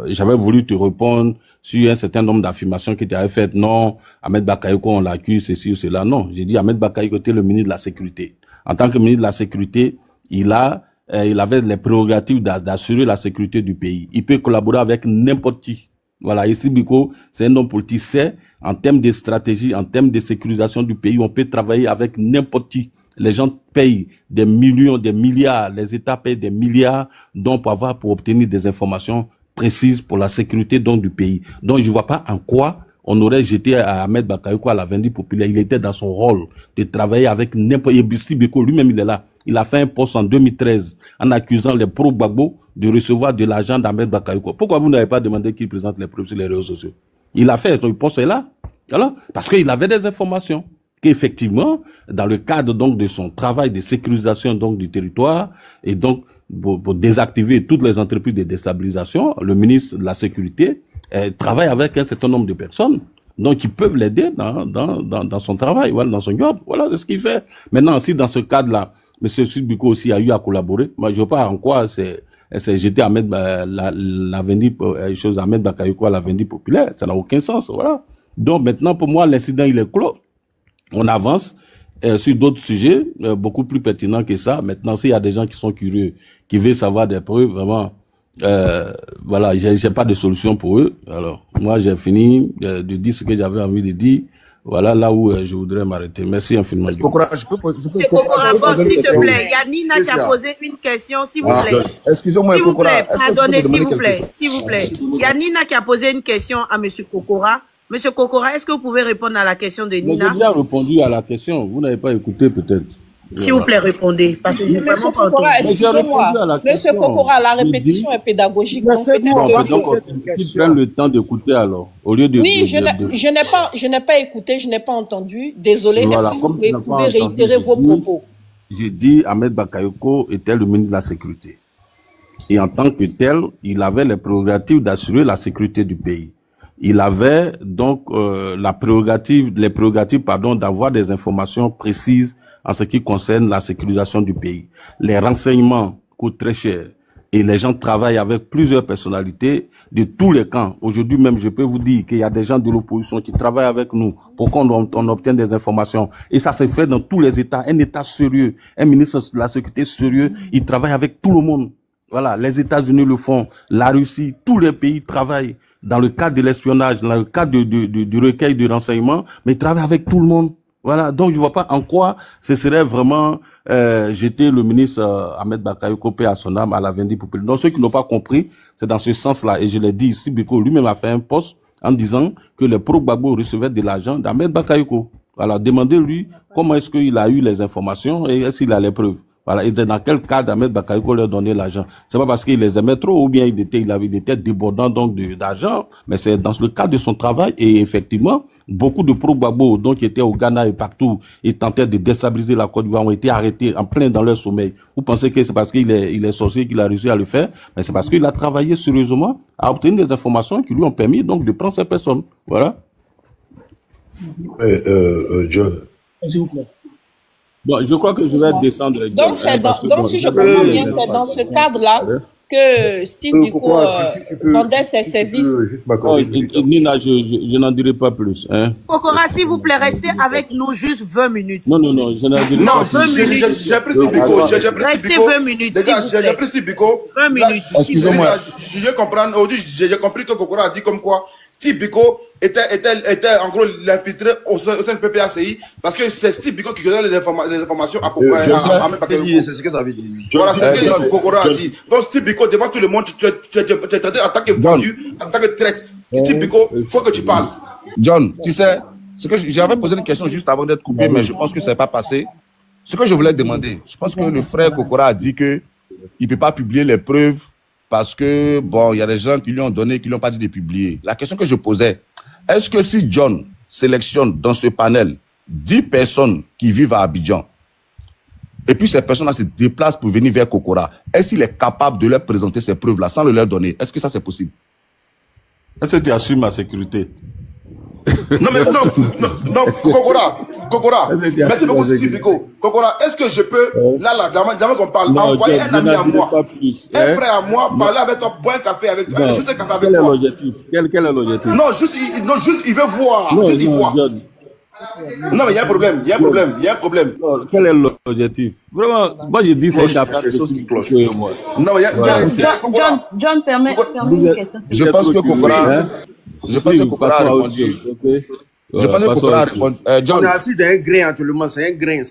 j'avais voulu te répondre sur un certain nombre d'affirmations que tu avais faites. Non, Ahmed Bakayoko, on l'accuse, ceci ou cela. Non, j'ai dit Ahmed Bakayoko était le ministre de la Sécurité. En tant que ministre de la Sécurité, il avait les prérogatives d'assurer la sécurité du pays. Il peut collaborer avec n'importe qui. Voilà, ici, Biko, c'est un homme politique. C'est, en termes de stratégie, en termes de sécurisation du pays, on peut travailler avec n'importe qui. Les gens payent des millions, des milliards, les États payent des milliards, donc pour obtenir des informations précises pour la sécurité donc du pays. Donc je vois pas en quoi on aurait jeté à Ahmed Bakayoko à l'avenir populaire. Il était dans son rôle de travailler avec n'importe qui. Biko lui-même il est là. Il a fait un poste en 2013 en accusant les pro-Gbagbo de recevoir de l'argent d'Ahmed Bakayoko. Pourquoi vous n'avez pas demandé qu'il présente les preuves sur les réseaux sociaux? Il a fait, son poste est là. Voilà. Parce qu'il avait des informations. Qu'effectivement, dans le cadre donc de son travail de sécurisation donc du territoire et donc pour désactiver toutes les entreprises de déstabilisation, le ministre de la Sécurité travaille avec un certain nombre de personnes donc qui peuvent l'aider dans son travail, voilà, dans son job. Voilà, c'est ce qu'il fait. Maintenant, si dans ce cadre-là, M. Sibiko aussi a eu à collaborer, moi je ne vois pas en quoi c'est jeter Ahmed Bakayoko à l'avenir populaire. Ça n'a aucun sens, voilà. Donc maintenant, pour moi, l'incident il est clos. On avance sur d'autres sujets beaucoup plus pertinents que ça. Maintenant, s'il y a des gens qui sont curieux, qui veulent savoir des preuves, vraiment, voilà, j'ai pas de solution pour eux. Alors, moi, j'ai fini de dire ce que j'avais envie de dire. Voilà là où je voudrais m'arrêter. Merci infiniment. Kokora, s'il te plaît, il y a Nina qui a posé une question, s'il vous plaît. Excusez-moi, Kokora. Pardonnez, s'il vous plaît. Il y a Nina qui a posé une question à monsieur Kokora. Monsieur Kokora, est-ce que vous pouvez répondre à la question de Nina? J'ai déjà répondu à la question. Vous n'avez pas écouté peut-être. S'il vous plaît, répondez. Parce que Monsieur Kokora, excusez-moi. Monsieur Kokora, la répétition est pédagogique. Donc, ils prennent le temps d'écouter alors. Au lieu de. Oui, je n'ai pas écouté, je n'ai pas entendu. Désolé, voilà, est-ce que vous pouvez réitérer vos propos? J'ai dit Ahmed Bakayoko était le ministre de la Sécurité. Et en tant que tel, il avait les prérogatives d'assurer la sécurité du pays. Il avait donc les prérogatives, d'avoir des informations précises en ce qui concerne la sécurisation du pays. Les renseignements coûtent très cher Et les gens travaillent avec plusieurs personnalités de tous les camps. Aujourd'hui même, je peux vous dire qu'il y a des gens de l'opposition qui travaillent avec nous pour qu'on obtienne des informations. Et ça se fait dans tous les États. Un État sérieux, un ministre de la Sécurité sérieux, il travaille avec tout le monde. Voilà, les États-Unis le font, la Russie, tous les pays travaillent dans le cadre de l'espionnage, dans le cadre du recueil de renseignements, mais ils travaillent avec tout le monde. Voilà, donc je vois pas en quoi ce serait vraiment jeter le ministre Ahmed Bakayoko paix à son âme à la Vendi populaire. Donc ceux qui n'ont pas compris, c'est dans ce sens-là. Et je l'ai dit ici, Biko lui-même a fait un post en disant que les pro-Gbagbo recevaient de l'argent d'Ahmed Bakayoko. Voilà, demandez-lui comment est-ce qu'il a eu les informations et est-ce qu'il a les preuves. Voilà, et dans quel cas Ahmed Bakayoko leur donnait l'argent. C'est pas parce qu'il les aimait trop ou bien il était débordant donc d'argent, mais c'est dans le cadre de son travail. Et effectivement, beaucoup de pro-Gbagbo donc qui étaient au Ghana et partout et tentaient de déstabiliser la Côte d'Ivoire ont été arrêtés en plein dans leur sommeil. Vous pensez que c'est parce qu'il est sorcier qu'il a réussi à le faire, mais c'est parce qu'il a travaillé sérieusement à obtenir des informations qui lui ont permis donc de prendre ces personnes. Voilà. John. S'il vous plaît. Bon, je crois que je vais descendre. Donc, si je comprends bien, c'est dans ce cadre-là que Steve Biko vendait ses services. Nina, je n'en dirai pas plus. Hein. Kokora, s'il vous plaît, restez avec nous juste 20 minutes. Non, je n'en dirai pas plus. Non, j'ai pris Steve Biko. Restez 20 minutes. Les gars, j'ai pris Steve Biko. 20 minutes. Excusez-moi. Je comprends. Aujourd'hui, j'ai compris que Kokora a dit comme quoi Steve Biko était en gros l'infiltré au sein du PPACI parce que c'est Steve Biko qui donnait les informations à Kokora. C'est ce que ça veut dire. Voilà, c'est ce que Kokora a dit. Donc Steve Biko, devant tout le monde, tu es traité en tant que vendu, en tant que traite. Steve Biko, il faut que tu parles. John, tu sais, j'avais posé une question juste avant d'être coupé, mais je pense que ça n'est pas passé. Ce que je voulais demander, je pense que le frère Kokora a dit qu'il ne peut pas publier les preuves parce que, bon, il y a des gens qui lui ont donné, qui ne l'ont pas dit de publier. La question que je posais, est-ce que si John sélectionne dans ce panel 10 personnes qui vivent à Abidjan, et puis ces personnes-là se déplacent pour venir vers Kokora, est-ce qu'il est capable de leur présenter ces preuves-là sans le leur donner? Est-ce que ça c'est possible? Est-ce que tu assumes ma sécurité? Non, mais non, Kokora, merci beaucoup Steve Biko. Kokora, est-ce que je peux, là, jamais qu'on parle, envoyer un ami à moi, un frère à moi, parler avec toi, boire un café avec toi, juste un café avec toi. Quel est l'objectif? Non, juste, il veut voir, juste il voit. Non, mais il y a un problème, il y a un problème. Non, quel est l'objectif? Vraiment, moi je dis c'est une affaire de choses qui cloche. Non, mais il y a John, permet une question. Je pense que Kokora... Je pense que Kokora a répondu. Je pense que Kokora a répondu. John, on est assis d'un grain actuellement, c'est un grain.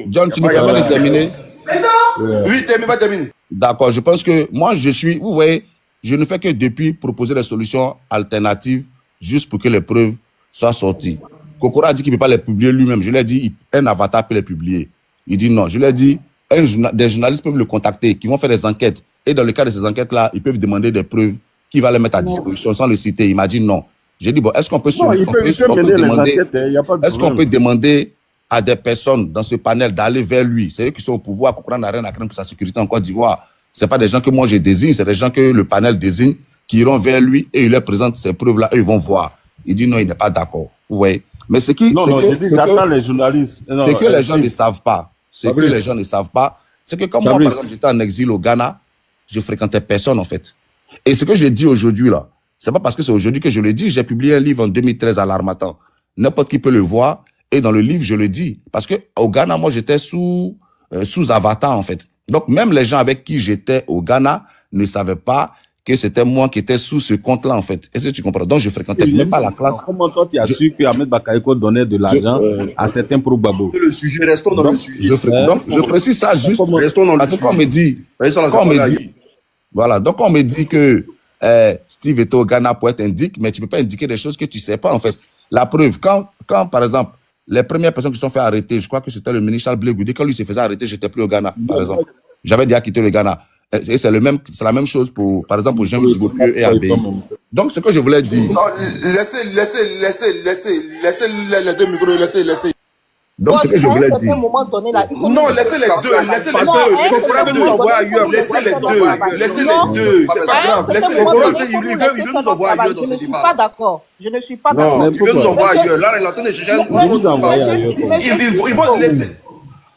John, tu n'es pas de terminer? Oui, termine. D'accord, je pense que moi, vous voyez, je ne fais que depuis proposer des solutions alternatives juste pour que les preuves soient sorties. Kokora a dit qu'il ne peut pas les publier lui-même. Je lui ai dit, un avatar peut les publier. Il dit non. Je lui ai dit, des journalistes peuvent le contacter, qui vont faire des enquêtes. Et dans le cas de ces enquêtes-là, ils peuvent demander des preuves qui va les mettre à disposition sans le citer. Il m'a dit non. J'ai dit, bon, est-ce qu'on peut demander à des personnes dans ce panel d'aller vers lui? C'est eux qui sont au pouvoir, Kokora n'a rien à craindre pour sa sécurité en Côte d'Ivoire. Ce n'est pas des gens que moi je désigne, c'est des gens que le panel désigne, qui iront vers lui et il leur présente ces preuves-là et ils vont voir. Il dit non, il n'est pas d'accord. Oui. Mais ce qui. Non, je dis, j'attends les journalistes. Ce que les gens ne savent pas, c'est que comme moi, par exemple, j'étais en exil au Ghana, je fréquentais personne en fait. Et ce que je dis aujourd'hui là, c'est pas parce que c'est aujourd'hui que je le dis. J'ai publié un livre en 2013 à l'Harmattan. N'importe qui peut le voir. Et dans le livre, je le dis. Parce que au Ghana, moi, j'étais sous avatar en fait. Donc même les gens avec qui j'étais au Ghana ne savaient pas que c'était moi qui étais sous ce compte-là en fait. Est-ce que tu comprends? Donc je fréquentais même pas la classe. Comment toi tu as su que Ahmed Bakayoko donnait de l'argent à certains pro-Gbagbo? Le sujet, restons dans le sujet. Je précise ça juste. Restons dans le sujet. Qu'on me dit. Voilà, donc on me dit que Steve était au Ghana pour être indique, mais tu ne peux pas indiquer des choses que tu ne sais pas en fait. La preuve, quand par exemple, les premières personnes qui se sont fait arrêter, je crois que c'était le ministre Charles Blé Goudé, quand lui se faisait arrêter, j'étais plus au Ghana, par exemple. J'avais déjà quitté le Ghana. Et c'est la même chose pour, par exemple, pour Jean Dibopieux et Abé. Donc ce que je voulais dire. Non, laissez les deux micros, laissez. Donc, ce que je voulais dire. Non, laissez les deux. Laissez les deux. C'est pas grave. Laissez les deux. Il veut nous envoyer ailleurs dans ce débat. Je ne suis pas d'accord. Non, il veut nous envoyer ailleurs. Là, il a donné. Ils vont laisser.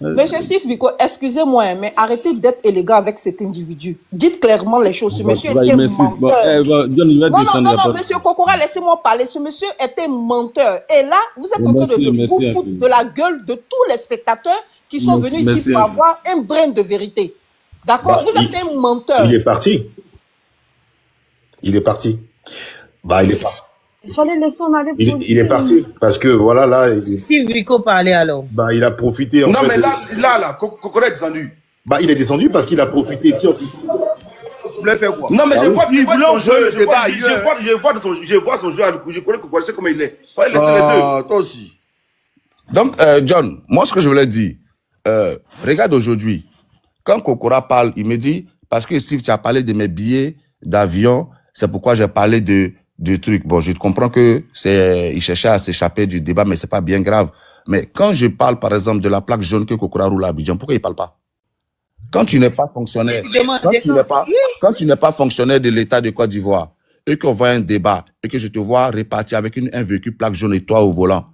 Monsieur Steve Biko, excusez-moi, mais arrêtez d'être élégant avec cet individu. Dites clairement les choses. Ce monsieur était menteur. Non, monsieur Kokora, laissez-moi parler. Ce monsieur était menteur. Et là, vous êtes en train de vous foutre de la gueule de tous les spectateurs qui sont venus ici pour avoir un brin de vérité. D'accord? Vous êtes un menteur. Il est parti. Il est parti. Bah, il est parti. Il fallait laisser en aller. Il est parti parce que voilà là. Si Vico parlait alors. Bah il a profité. Non mais là, Kokora est descendu. Bah il est descendu parce qu'il a profité ici. Non mais je vois son jeu, je vois son jeu, je connais Kokora, je sais comment il est. Il fallait laisser les deux. Toi aussi. Donc John, moi ce que je voulais dire, regarde aujourd'hui, quand Kokora parle, il me dit parce que Steve tu as parlé de mes billets d'avion, c'est pourquoi j'ai parlé de trucs. Bon, je comprends que il cherchait à s'échapper du débat, mais c'est pas bien grave. Mais quand je parle, par exemple, de la plaque jaune que Kokora roule à Abidjan, pourquoi il parle pas? Quand tu n'es pas fonctionnaire, quand tu n'es pas fonctionnaire de l'État de Côte d'Ivoire, et qu'on voit un débat, et que je te vois répartir avec un véhicule plaque jaune et toi au volant,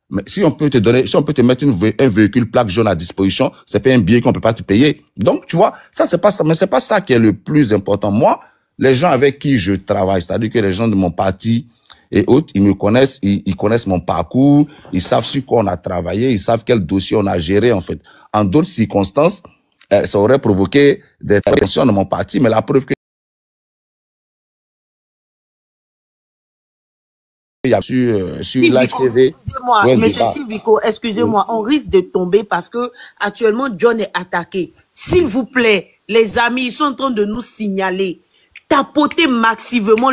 mais si on peut te donner, si on peut te mettre un véhicule plaque jaune à disposition, c'est pas un billet qu'on peut pas te payer. Donc, tu vois, ça, c'est pas ça, mais c'est pas ça qui est le plus important. Moi, les gens avec qui je travaille, c'est-à-dire que les gens de mon parti et autres, ils me connaissent, ils connaissent mon parcours, ils savent sur quoi on a travaillé, ils savent quel dossier on a géré, en fait. En d'autres circonstances, ça aurait provoqué des tensions dans mon parti, mais la preuve que il y a sur Live TV. Excusez-moi, monsieur Steve Biko, excusez-moi, on risque de tomber parce que actuellement John est attaqué. S'il vous plaît, les amis, ils sont en train de nous signaler. Tapotez massivement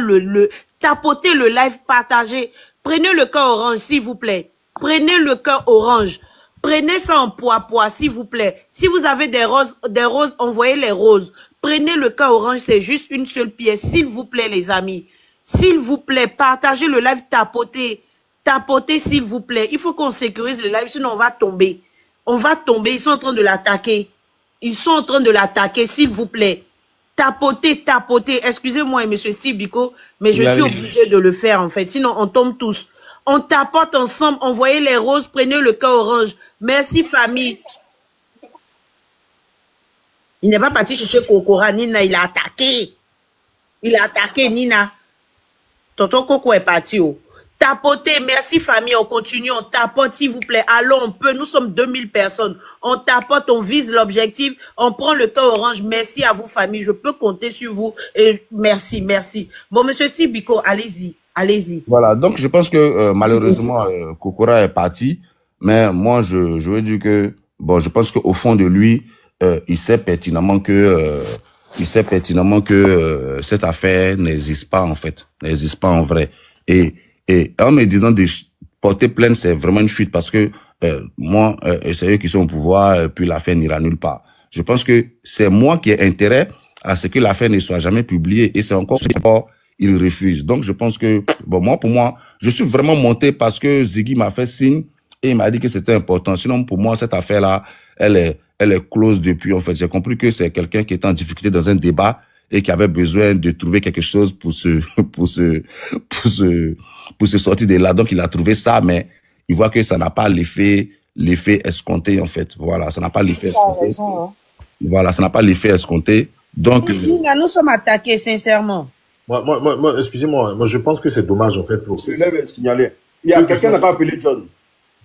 tapotez le live, partagez. Prenez le cœur orange, s'il vous plaît. Prenez le cœur orange. Prenez ça en poids, s'il vous plaît. Si vous avez des roses, envoyez les roses. Prenez le cœur orange, c'est juste une seule pièce. S'il vous plaît, les amis. S'il vous plaît, partagez le live, tapotez. Tapotez, s'il vous plaît. Il faut qu'on sécurise le live, sinon on va tomber. On va tomber, ils sont en train de l'attaquer. Ils sont en train de l'attaquer, s'il vous plaît. Tapotez, tapotez. Excusez-moi, monsieur Steve Biko, mais je suis obligé de le faire, en fait. Sinon, on tombe tous. On tapote ensemble. Envoyez les roses. Prenez le cœur orange. Merci, famille. Il n'est pas parti chercher Kokora. Nina, il a attaqué. Il a attaqué, Nina. Tonton Coco est parti. Oh. Tapotez. Merci, famille. On continue. On tapote, s'il vous plaît. Allons, on peut. Nous sommes 2000 personnes. On tapote, on vise l'objectif. On prend le cœur orange. Merci à vous, famille. Je peux compter sur vous. Et merci, merci. Bon, monsieur Steve Biko, allez-y. Allez-y. Voilà. Donc, je pense que, malheureusement, Kokora est parti. Mais moi, je veux dire que, bon, je pense qu'au fond de lui, il sait pertinemment que cette affaire n'existe pas, en fait. N'existe pas en vrai. Et en me disant de porter plainte, c'est vraiment une fuite parce que moi, c'est eux qui sont au pouvoir, puis l'affaire n'ira nulle part. Je pense que c'est moi qui ai intérêt à ce que l'affaire ne soit jamais publiée et c'est encore il refuse. Donc, je pense que, bon, moi, pour moi, je suis vraiment monté parce que Ziggy m'a fait signe et il m'a dit que c'était important. Sinon, pour moi, cette affaire-là, elle est close depuis, en fait. J'ai compris que c'est quelqu'un qui était en difficulté dans un débat et qui avait besoin de trouver quelque chose pour se sortir de là. Donc, il a trouvé ça, mais il voit que ça n'a pas l'effet escompté, en fait. Voilà, ça n'a pas l'effet escompté. Voilà, ça n'a pas l'effet escompté. Donc, nous sommes attaqués, sincèrement. Moi, excusez-moi, moi je pense que c'est dommage en fait pour ceux. Je l'avais signalé. Il y a quelqu'un qui a appelé John.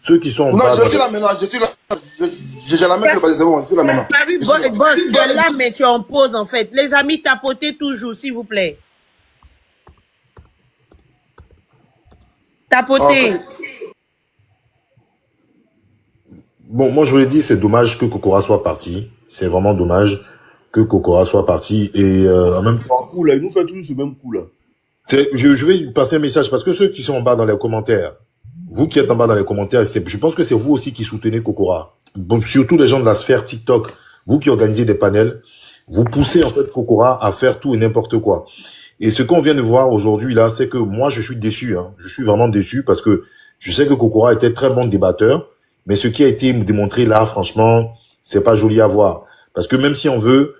Ceux qui sont en non, bas. je suis là maintenant, je suis là. J'ai la main, c'est bon, je suis là maintenant. T'as vu, boss, tu es là, mais tu en poses en fait. Les amis, tapotez toujours, s'il vous plaît. Tapotez. Bon, moi je vous l'ai dit, c'est dommage que Kokora soit parti. C'est vraiment dommage que Kokora soit parti et en même temps. Il nous fait toujours ce même coup là. Je vais passer un message parce que ceux qui sont en bas dans les commentaires, vous qui êtes en bas dans les commentaires, je pense que c'est vous aussi qui soutenez Kokora. Bon, surtout les gens de la sphère TikTok, vous qui organisez des panels, vous poussez en fait Kokora à faire tout et n'importe quoi. Et ce qu'on vient de voir aujourd'hui là, c'est que moi je suis déçu. Hein. Je suis vraiment déçu parce que je sais que Kokora était très bon débatteur, mais ce qui a été démontré là, franchement, c'est pas joli à voir. Parce que même si on veut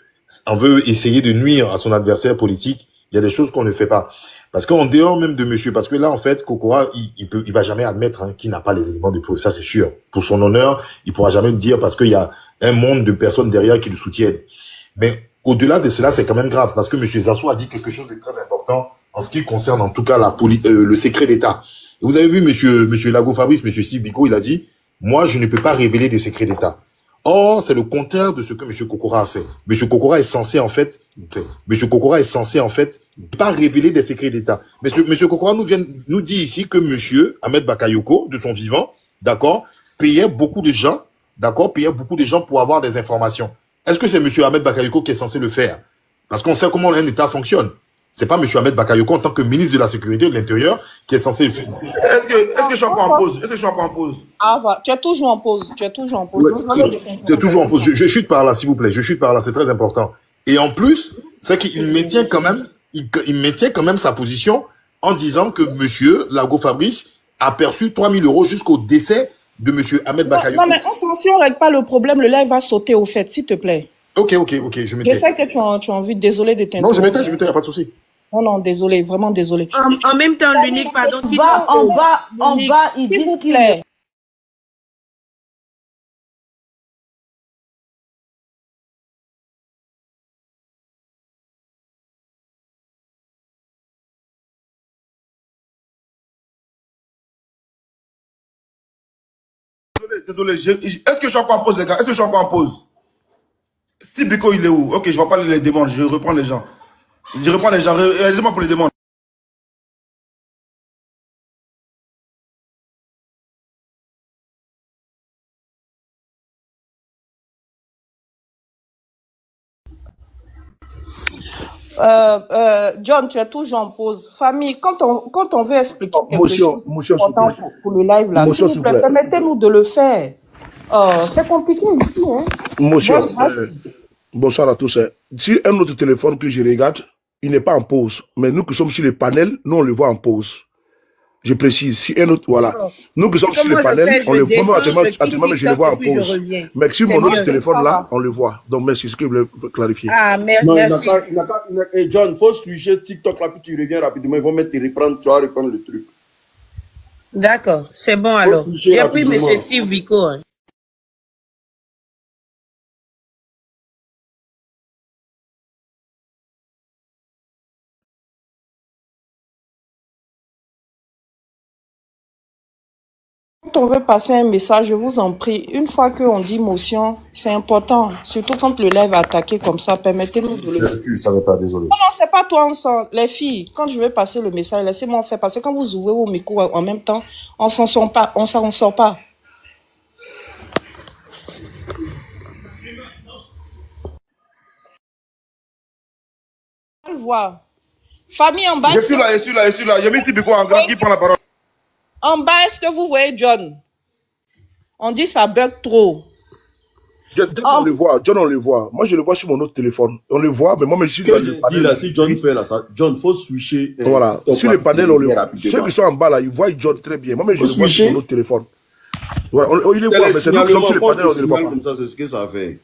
essayer de nuire à son adversaire politique, il y a des choses qu'on ne fait pas. Parce qu'en dehors même de monsieur, parce que là, en fait, Kokora, il va jamais admettre hein, qu'il n'a pas les éléments de preuve. Ça, c'est sûr. Pour son honneur, il pourra jamais me dire parce qu'il y a un monde de personnes derrière qui le soutiennent. Mais au-delà de cela, c'est quand même grave parce que monsieur Zasso a dit quelque chose de très important en ce qui concerne en tout cas le secret d'État. Vous avez vu monsieur Lago Fabrice, monsieur Sibiko, il a dit, moi, je ne peux pas révéler des secrets d'État. Or, c'est le contraire de ce que monsieur Kokora a fait. Monsieur Kokora est censé, en fait, pas révéler des secrets d'État. Monsieur Kokora nous dit ici que monsieur Ahmed Bakayoko, de son vivant, d'accord, payait beaucoup de gens pour avoir des informations. Est-ce que c'est monsieur Ahmed Bakayoko qui est censé le faire? Parce qu'on sait comment un État fonctionne. C'est pas monsieur Ahmed Bakayoko en tant que ministre de la Sécurité et de l'Intérieur qui est censé le faire. Est-ce que je suis encore en pause? Ah, voilà. Tu es toujours en pause. Ouais, tu es toujours en pause. Je chute par là, s'il vous plaît. Je chute par là, c'est très important. Et en plus, c'est qu'il maintient quand même, il maintient quand même sa position en disant que monsieur Lago Fabrice a perçu 3 000 € jusqu'au décès de monsieur Ahmed Bakayoko. Non, mais si on ne règle pas le problème, le live va sauter au fait, s'il te plaît. Ok, je m'étais. Je sais que tu as envie, désolé de t'interrompre. Non, je m'étais, il n'y a pas de souci. Non, désolé, vraiment désolé. En même temps, l'unique, pardon, qui en bas, il dit qu'il plaît. Désolé, est-ce que je suis encore en pause, les gars? Est-ce que je suis encore en pause? Steve Biko, il est où? Ok, je vois pas les demandes, je reprends les gens. Aidez-moi pour les demandes. John, tu es toujours en pause. Famille, quand on veut expliquer quelque chose pour le live là, s'il vous plaît, permettez-nous de le faire. C'est compliqué ici, hein. Bonsoir à tous. Si un autre téléphone que je regarde, il n'est pas en pause. Mais nous qui sommes sur le panel, nous on le voit en pause. Je précise, si un autre, voilà. Nous qui sommes sur le panel, on le voit actuellement, mais je le vois en pause. Mais sur mon autre téléphone là, on le voit. Donc merci, ce que je voulais clarifier. Ah, merci. John, il faut switcher TikTok là, puis tu reviens rapidement. Ils vont mettre te reprendre, tu vas reprendre le truc. D'accord, c'est bon alors. J'ai pris monsieur Steve Biko. Hein. Quand on veut passer un message, je vous en prie, une fois qu'on dit motion, c'est important. Surtout quand le live est attaqué comme ça, permettez-nous de le faire. Je savais pas, désolé. Non, c'est pas toi, les filles. Quand je vais passer le message, laissez-moi faire. Parce que quand vous ouvrez vos micros en même temps, on s'en sort pas. On s'en sort pas. On le voit. Famille en bas. Je suis là. J'ai mis Sibiko en grand qui prend la parole. En bas, est-ce que vous voyez John? On dit ça bug trop. John, on le voit. Moi, je le vois sur mon autre téléphone. On le voit, mais moi, je suis dans le panel. Là, si John fait là, ça, John, faut switcher. Voilà. Sur le panel, on le voit. Ceux qui sont en bas là, ils voient John très bien. Moi, mais je le vois sur mon autre téléphone. Voilà. Il le voit, mais c'est nous qui sommes sur le panel, on ne le voit pas. Comme ça, c'est ce que ça fait.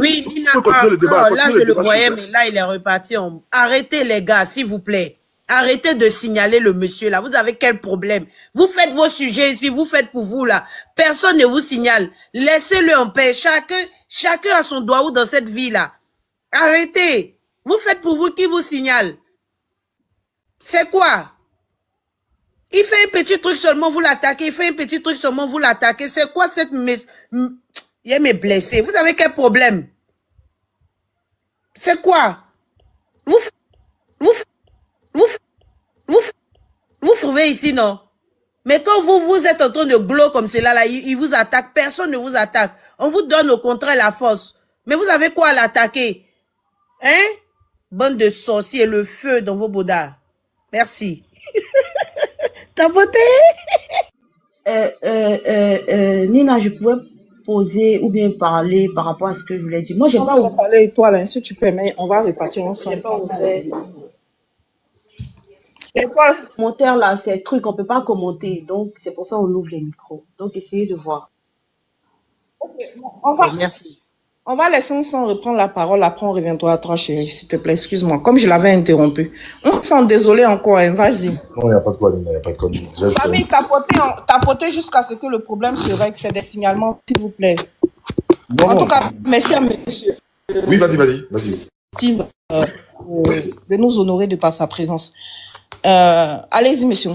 Oui, Nina, là je le voyais, mais là il est reparti. Arrêtez les gars, s'il vous plaît. Arrêtez de signaler le monsieur là. Vous avez quel problème? Vous faites vos sujets ici, vous faites pour vous là. Personne ne vous signale. Laissez-le en paix. Chacun a son doigt dans cette vie là. Arrêtez. Vous faites pour vous, qui vous signale? C'est quoi? Il fait un petit truc seulement, vous l'attaquez. Il fait un petit truc seulement, vous l'attaquez. C'est quoi cette... Il est blessé. Vous avez quel problème? C'est quoi? Vous trouvez ici, non? Mais quand vous êtes en train de glow comme cela, là, il vous attaque. Personne ne vous attaque. On vous donne au contraire la force. Mais vous avez quoi à l'attaquer? Hein? Bande de sorciers, le feu dans vos bouddhas. Merci. T'as voté? Nina, je pouvais poser ou bien parler par rapport à ce que je voulais dire. Moi, j'ai pas ouvert. Parler toi là, si tu permets, on va repartir ensemble. J'ai pas ouvert. Et quoi, commentaire là, c'est un truc, on peut pas commenter. Donc, c'est pour ça qu'on ouvre les micros. Donc, essayez de voir. Merci. On va laisser Onsan reprendre la parole. Après, on reviendra à toi, chérie, s'il te plaît. Excuse-moi. Comme je l'avais interrompu. Onsan, désolé encore. Hein. Vas-y. Non, il n'y a pas de quoi, Nina. Il n'y a pas de quoi. Famille, tapotez jusqu'à ce que le problème se règle. C'est des signalements, s'il vous plaît. Non, en tout cas, merci à monsieur. Oui, vas-y. Steve, de nous honorer de par sa présence. Allez-y, monsieur.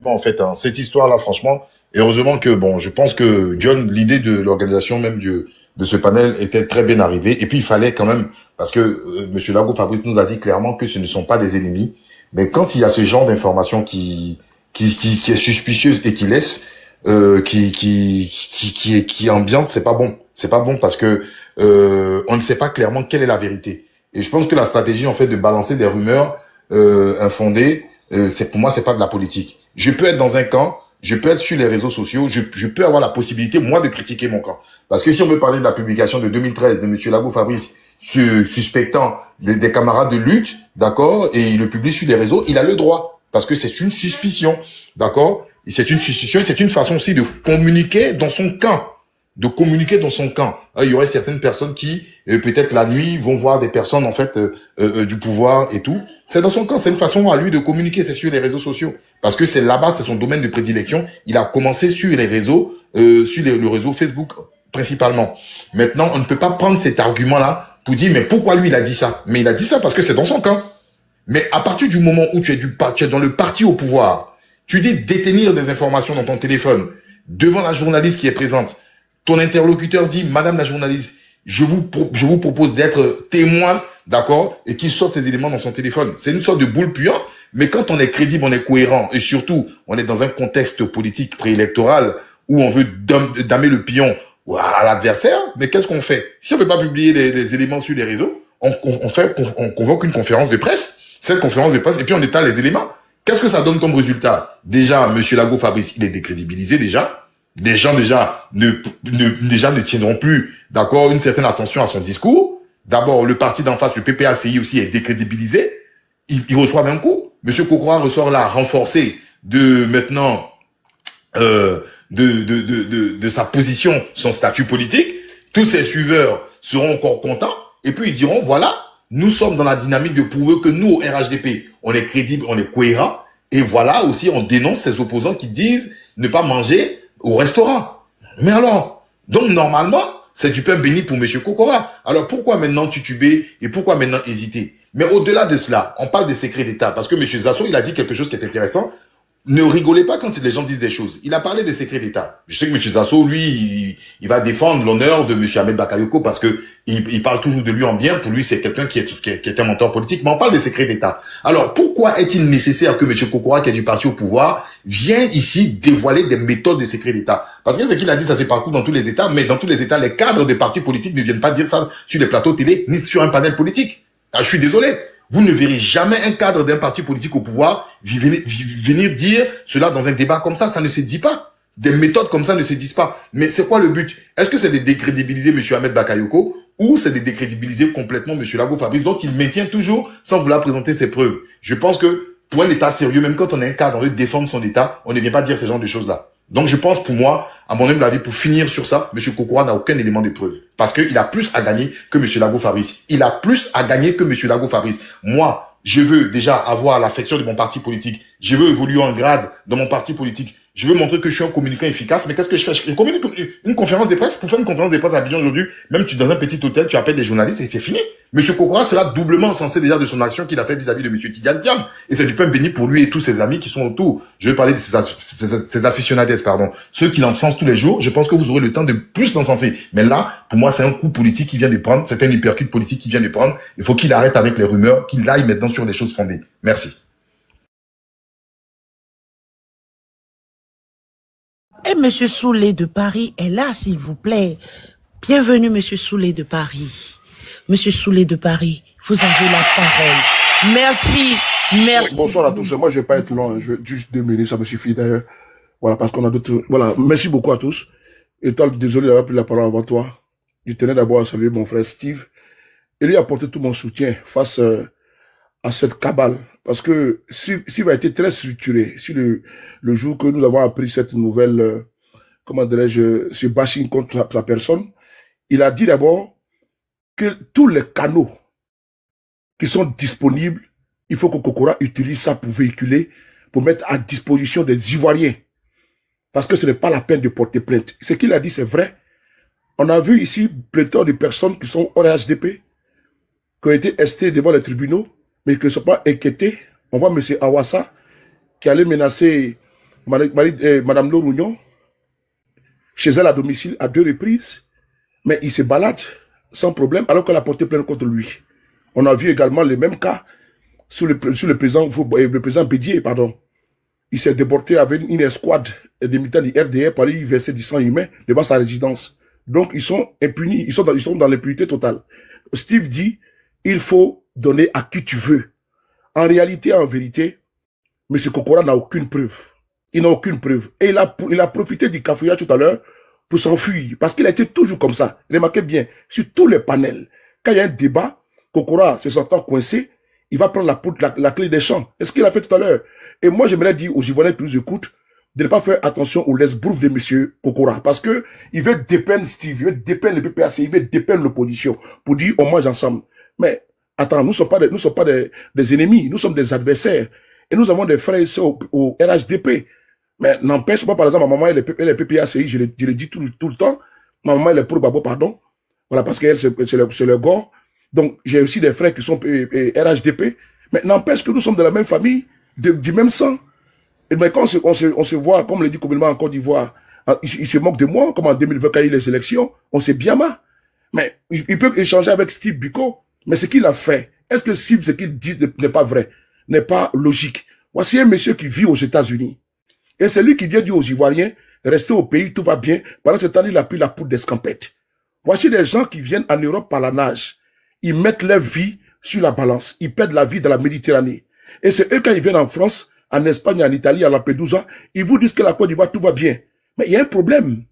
Bon, en fait, hein, cette histoire-là, franchement, et heureusement que, bon, je pense que John, l'idée de l'organisation même de ce panel était très bien arrivée. Et puis, il fallait quand même, parce que Monsieur Lago Fabrice nous a dit clairement que ce ne sont pas des ennemis. Mais quand il y a ce genre d'information qui est suspicieuse et qui laisse, qui ambiante, c'est pas bon. C'est pas bon parce que on ne sait pas clairement quelle est la vérité. Et je pense que la stratégie, en fait, de balancer des rumeurs infondées, pour moi, c'est pas de la politique. Je peux être dans un camp, je peux être sur les réseaux sociaux, je peux avoir la possibilité, moi, de critiquer mon camp. Parce que si on veut parler de la publication de 2013 de Monsieur Lago Fabrice suspectant des camarades de lutte, d'accord, et il le publie sur les réseaux, il a le droit. Parce que c'est une suspicion, d'accord? C'est une suspicion, c'est une façon aussi de communiquer dans son camp. Il y aurait certaines personnes qui, peut-être la nuit, vont voir des personnes, en fait, du pouvoir et tout. C'est dans son camp, c'est une façon à lui de communiquer, c'est sur les réseaux sociaux. Parce que c'est là-bas, c'est son domaine de prédilection. Il a commencé sur les réseaux, sur le réseau Facebook, principalement. Maintenant, on ne peut pas prendre cet argument-là pour dire, mais pourquoi lui, il a dit ça? Mais il a dit ça parce que c'est dans son camp. Mais à partir du moment où tu es dans le parti au pouvoir, tu dis détenir des informations dans ton téléphone, devant la journaliste qui est présente, ton interlocuteur dit, Madame la journaliste, je vous propose d'être témoin, d'accord, et qu'il sorte ces éléments dans son téléphone. C'est une sorte de boule puante, mais quand on est crédible, on est cohérent, et surtout, on est dans un contexte politique préélectoral où on veut damer le pion à l'adversaire, mais qu'est-ce qu'on fait? Si on ne veut pas publier les éléments sur les réseaux, on convoque une conférence de presse, cette conférence de presse, et puis on étale les éléments. Qu'est-ce que ça donne comme résultat? Déjà, Monsieur Lago Fabrice, il est décrédibilisé déjà. Les gens déjà ne tiendront plus, d'accord, une certaine attention à son discours. D'abord, le parti d'en face, le PPACI aussi, est décrédibilisé. Il reçoit un coup. Monsieur Kokora ressort là, renforcé de maintenant de sa position, son statut politique. Tous ses suiveurs seront encore contents. Et puis ils diront, voilà, nous sommes dans la dynamique de prouver que nous, au RHDP, on est crédible, on est cohérent. Et voilà aussi, on dénonce ces opposants qui disent ne pas manger au restaurant. Mais alors, donc normalement, c'est du pain béni pour Monsieur Kokora. Alors pourquoi maintenant tituber et pourquoi maintenant hésiter? Mais au-delà de cela, on parle des secrets d'État. Parce que Monsieur Zasso, il a dit quelque chose qui est intéressant. Ne rigolez pas quand les gens disent des choses. Il a parlé des secrets d'État. Je sais que M. Zasso, lui, il va défendre l'honneur de M. Ahmed Bakayoko parce que il parle toujours de lui en bien. Pour lui, c'est quelqu'un qui est un mentor politique. Mais on parle des secrets d'État. Alors, pourquoi est-il nécessaire que M. Kokora, qui est du parti au pouvoir, vienne ici dévoiler des méthodes de secrets d'État? Parce que ce qu'il a dit, ça c'est partout dans tous les États. Mais dans tous les États, les cadres des partis politiques ne viennent pas dire ça sur les plateaux télé ni sur un panel politique. Ah, je suis désolé. Vous ne verrez jamais un cadre d'un parti politique au pouvoir venir dire cela dans un débat comme ça ne se dit pas. Des méthodes comme ça ne se disent pas. Mais c'est quoi le but? Est-ce que c'est de décrédibiliser M. Ahmed Bakayoko ou c'est de décrédibiliser complètement M. Lago Fabrice dont il maintient toujours sans vouloir présenter ses preuves? Je pense que pour un État sérieux, même quand on est un cadre, on veut défendre son État, on ne vient pas dire ce genre de choses-là. Donc je pense pour moi, à mon humble avis, pour finir sur ça, M. Kokora n'a aucun élément de preuve. Parce qu'il a plus à gagner que M. Lago Fabrice. Il a plus à gagner que M. Lago Fabrice. Moi, je veux déjà avoir l'affection de mon parti politique. Je veux évoluer en grade dans mon parti politique. Je veux montrer que je suis un communicant efficace. Mais qu'est-ce que je fais? Je fais une conférence de presse. Pour faire une conférence de presse à Abidjan aujourd'hui, même dans un petit hôtel, tu appelles des journalistes et c'est fini. M. Kokora sera doublement censé déjà de son action qu'il a fait vis-à-vis de M. Tidiane Thiam. Et c'est du pain béni pour lui et tous ses amis qui sont autour. Je vais parler de ses aficionades, pardon. Ceux qui l'encensent tous les jours, je pense que vous aurez le temps de plus l'encenser. Mais là, pour moi, c'est un coup politique qui vient de prendre. C'est un hypercute politique qui vient de prendre. Il faut qu'il arrête avec les rumeurs, qu'il aille maintenant sur les choses fondées. Merci. Et Monsieur Soulé de Paris est là, s'il vous plaît. Bienvenue, Monsieur Soulé de Paris. Monsieur Soulé de Paris, vous avez la parole. Merci. Merci. Bonsoir à tous. Moi, je vais pas être long. Je vais juste 2 minutes, ça me suffit d'ailleurs. Voilà, parce qu'on a d'autres. Voilà, merci beaucoup à tous. Et toi, désolé d'avoir pris la parole avant toi. Je tenais d'abord à saluer mon frère Steve et lui apporter tout mon soutien face à cette cabale. Parce que Steve a été très structuré sur le jour que nous avons appris cette nouvelle comment dirais-je, ce bashing contre sa personne, il a dit d'abord que tous les canaux qui sont disponibles, il faut que Kokora utilise ça pour véhiculer, pour mettre à disposition des Ivoiriens. Parce que ce n'est pas la peine de porter plainte. Ce qu'il a dit, c'est vrai. On a vu ici pléthore de personnes qui sont hors HDP, qui ont été estées devant les tribunaux, mais qui ne sont pas inquiétés. On voit M. Awassa, qui allait menacer Mme Lorougnon, chez elle à domicile à 2 reprises, mais il se balade sans problème, alors qu'elle a porté plainte contre lui. On a vu également les mêmes cas sur le président Bédier, pardon. Il s'est déporté avec une escouade de militants du RDR pour aller y verser du sang humain devant sa résidence. Donc, ils sont impunis, ils sont dans l'impunité totale. Steve dit, il faut donner à qui tu veux. En réalité, en vérité, M. Kokora n'a aucune preuve. Il n'a aucune preuve. Et il a profité du cafouillage tout à l'heure pour s'enfuir. Parce qu'il a été toujours comme ça. Remarquez bien, sur tous les panels, quand il y a un débat, Kokora se sentant coincé, il va prendre la clé des champs. C'est ce qu'il a fait tout à l'heure. Et moi, j'aimerais dire aux Ivoiriens qui nous écoutent de ne pas faire attention aux lesbroufs de M. Kokora. Parce que il veut dépeindre Steve, il veut dépeindre le PPAC, il veut dépeindre l'opposition pour dire on mange ensemble. Mais attends, nous ne sommes pas des ennemis, nous sommes des adversaires. Et nous avons des frères ici au RHDP. Mais n'empêche pas, par exemple, ma maman, elle est PPACI, je le dis tout le temps. Ma maman, elle est pour Babo, pardon. Voilà, parce qu'elle, c'est le gore. Donc, j'ai aussi des frères qui sont RHDP. Mais n'empêche que nous sommes de la même famille, du même sang. Et mais quand on se voit, comme le dit communément en Côte d'Ivoire, il se moque de moi, comme en 2020, quand il y a eu les élections, on s'est bien marre. Mais il peut échanger avec Steve Biko. Mais ce qu'il a fait, est-ce que Steve, ce qu'il dit n'est pas vrai, n'est pas logique? Voici un monsieur qui vit aux États-Unis. Et c'est lui qui vient dire aux Ivoiriens, restez au pays, tout va bien. Pendant ce temps, il a pris la poudre d'escampette. Voici des gens qui viennent en Europe par la nage. Ils mettent leur vie sur la balance. Ils perdent la vie dans la Méditerranée. Et c'est eux, quand ils viennent en France, en Espagne, en Italie, à Lampedusa, ils vous disent que la Côte d'Ivoire, tout va bien. Mais il y a un problème.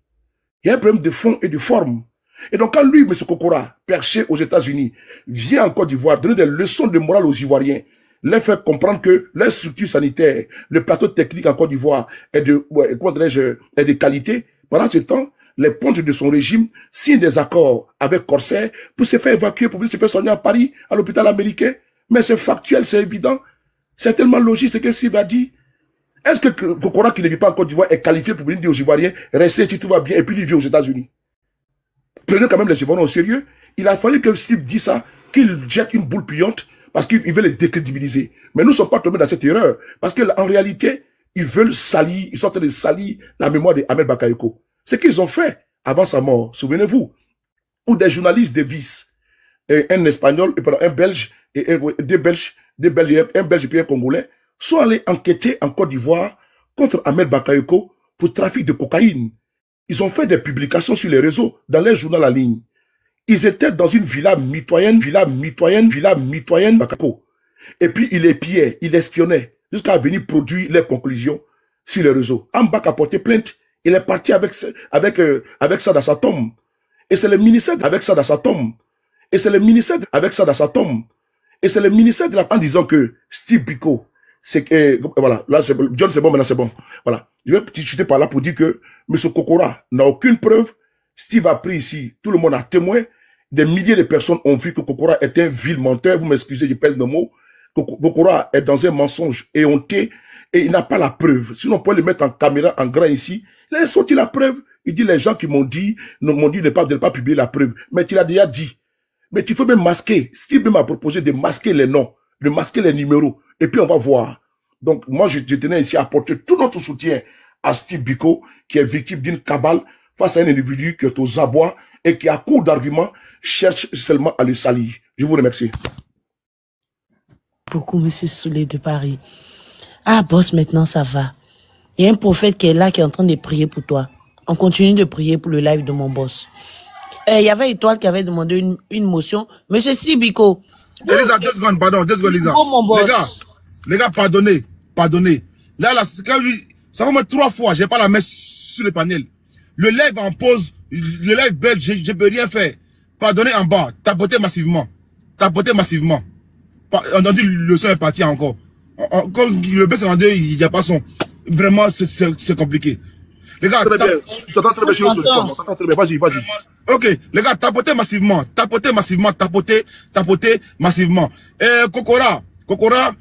Il y a un problème de fond et de forme. Et donc, quand lui, M. Kokora, perché aux États-Unis, vient en Côte d'Ivoire donner des leçons de morale aux Ivoiriens, leur faire comprendre que leur structure sanitaire, le plateau technique en Côte d'Ivoire est de qualité, pendant ce temps, les pontes de son régime signent des accords avec Corsair pour se faire évacuer, pour venir se faire soigner à Paris, à l'hôpital américain. Mais c'est factuel, c'est évident. C'est tellement logique ce que Steve a dit. Est-ce que Kokora qui ne vit pas en Côte d'Ivoire est qualifié pour venir dire aux Ivoiriens, restez si tout va bien, et puis il vit aux États-Unis? Prenez quand même les Ivoiriens au sérieux. Il a fallu que Steve dise ça, qu'il jette une boule puante, parce qu'il veut les décrédibiliser. Mais nous ne sommes pas tombés dans cette erreur. Parce qu'en réalité, ils veulent salir, ils sont en train de salir la mémoire d'Ahmed Bakayoko. Ce qu'ils ont fait avant sa mort, souvenez-vous, où des journalistes de Vice, un Espagnol, un Belge, et deux Belges, un Belge et un Congolais, sont allés enquêter en Côte d'Ivoire contre Ahmed Bakayoko pour trafic de cocaïne. Ils ont fait des publications sur les réseaux, dans les journaux en ligne. Ils étaient dans une villa mitoyenne, Bakayoko. Et puis, il épiait, il espionnait, jusqu'à venir produire les conclusions sur les réseaux. Ambak a porté plainte. Il est parti avec ça dans sa tombe. Et c'est le ministère avec ça dans sa tombe. Et c'est le ministère avec ça dans sa tombe. Et c'est le ministère de la en disant que Steve Biko, c'est que, voilà, là, John, c'est bon, maintenant c'est bon. Voilà. Je vais chuter par là pour dire que M. Kokora n'a aucune preuve. Steve a pris ici, tout le monde a témoin. Des milliers de personnes ont vu que Kokora est un vil menteur. Vous m'excusez, je pèse le mot. Kokora est dans un mensonge éhonté et il n'a pas la preuve. Sinon, on peut le mettre en caméra, en grand ici. Il a sorti la preuve. Il dit, les gens qui m'ont dit de ne pas publier la preuve. Mais tu l'as déjà dit. Mais tu peux même masquer. Steve m'a proposé de masquer les noms, de masquer les numéros. Et puis on va voir. Donc moi, je tenais ici à apporter tout notre soutien à Steve Biko, qui est victime d'une cabale face à un individu qui est aux abois et qui, à court d'arguments, cherche seulement à le salir. Je vous remercie. Beaucoup, Monsieur Soulé de Paris. Ah, boss, maintenant ça va. Il y a un prophète qui est là, qui est en train de prier pour toi. On continue de prier pour le live de mon boss. Il y avait Étoile qui avait demandé une motion. Monsieur Sibiko. Elisa, 2 secondes, pardon, 2 secondes, Lisa. Oh, mon boss. Les gars, pardonnez. Là, ça va mettre 3 fois, j'ai pas la main sur le panel. Le live en pause, le live bug, je peux rien faire. Pardonnez en bas, tapotez massivement. On a dit le son est parti encore. Quand le B52, il n'y a pas son. Vraiment, c'est compliqué. Les gars, très bien. Tu t'entends très bien sur le téléphone. Tu t'entends très bien. Vas-y, vas-y. Ok, les gars, tapotez massivement. Tapotez massivement. Kokora,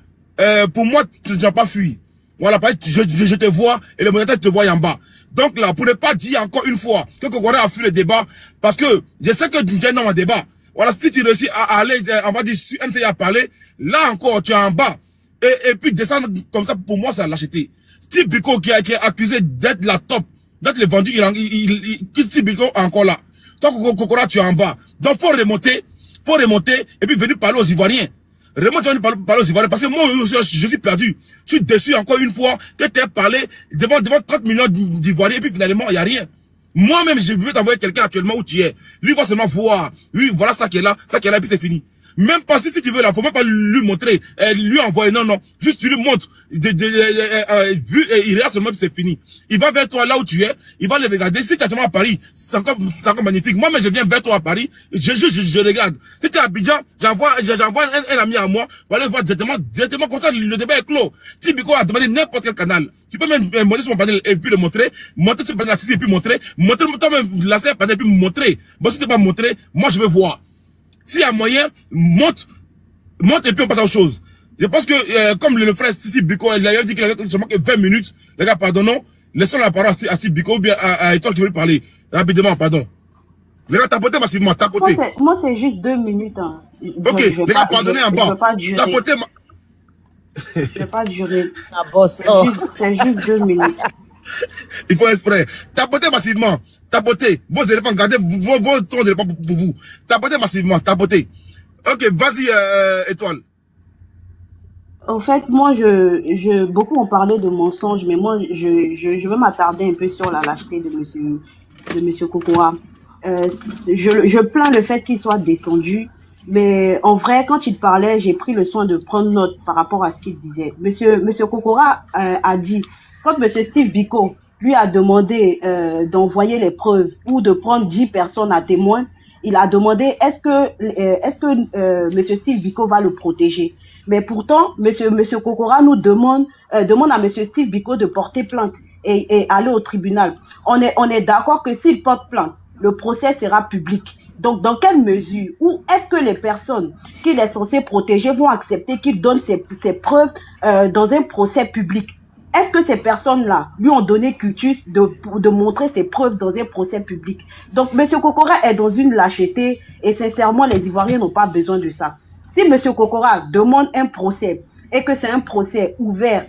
pour moi, tu n'as pas fui. Voilà, je te vois et le modérateur te voit en bas. Donc là, pour ne pas dire encore une fois que Kokora a fui le débat, parce que je sais que tu es dans un débat. Voilà, si tu réussis à aller, on va dire, sur NCA à parler, là encore, tu es en bas. Et puis descendre comme ça, pour moi, c'est lâcheté. Steve Biko qui est accusé d'être la top, d'être le vendu, Steve Biko est encore là. Toi, Kokora, tu es en bas. Donc, faut remonter, et puis venir parler aux Ivoiriens. Remonte, venir parler aux Ivoiriens, parce que moi, je suis perdu. Je suis déçu encore une fois que tu aies parlé devant 30 millions d'Ivoiriens, et puis finalement, il n'y a rien. Moi-même, je peux t'envoyer quelqu'un actuellement où tu es. Lui va seulement voir. Lui, voilà ça qui est là, et puis c'est fini. Même pas si tu veux là, faut même pas lui montrer, lui envoyer, non, juste tu lui montres, il regarde seulement puis c'est fini. Il va vers toi là où tu es, il va le regarder. Si tu es à Paris, c'est encore magnifique. Moi-même, je viens vers toi à Paris, je regarde. Si tu es à Abidjan, j'envoie un ami à moi, pour aller voir directement comme ça, le débat est clos. Si Biko a demandé n'importe quel canal, tu peux même monter sur mon panel et puis le montrer, monter sur mon panel et puis montrer toi-même lancer un panel et puis me montrer. Bon, si tu pas montrer, moi je veux voir. S'il y a moyen, monte et puis on passe à autre chose. Je pense que, comme le frère Steve Biko, il a dit qu'il avait seulement que 20 minutes. Les gars, pardonnons. Laissons la parole à Steve Biko ou bien à Étoile qui veut parler. Rapidement, pardon. Les gars, tapotez massivement, tapotez. Moi, c'est juste 2 minutes. Hein. Ok, les gars, pardonnez en bas. Tapotez. Je vais pas durer. C'est juste 2 minutes. Il faut exprès. Tapotez massivement. Tapotez. Vos éléphants, gardez vos tons d'éléphants pour vous. Tapotez massivement. Tapotez. Ok, vas-y, Étoile. En fait, moi, beaucoup ont parlé de mensonges, mais moi, je veux m'attarder un peu sur la lâcheté de monsieur Kokora. Je plains le fait qu'il soit descendu, mais en vrai, quand il parlait, j'ai pris le soin de prendre note par rapport à ce qu'il disait. Monsieur Kokora a dit, quand monsieur Steve Biko lui a demandé d'envoyer les preuves ou de prendre 10 personnes à témoin, il a demandé est-ce que monsieur Steve Biko va le protéger. Mais pourtant, monsieur Kokora nous demande à monsieur Steve Biko de porter plainte et aller au tribunal. On est d'accord que s'il porte plainte, le procès sera public. Donc, dans quelle mesure, ou est-ce que les personnes qu'il est censé protéger vont accepter qu'il donne ses preuves dans un procès public? Est-ce que ces personnes-là lui ont donné cultus de montrer ses preuves dans un procès public? Donc, M. Kokora est dans une lâcheté et sincèrement, les Ivoiriens n'ont pas besoin de ça. Si M. Kokora demande un procès et que c'est un procès ouvert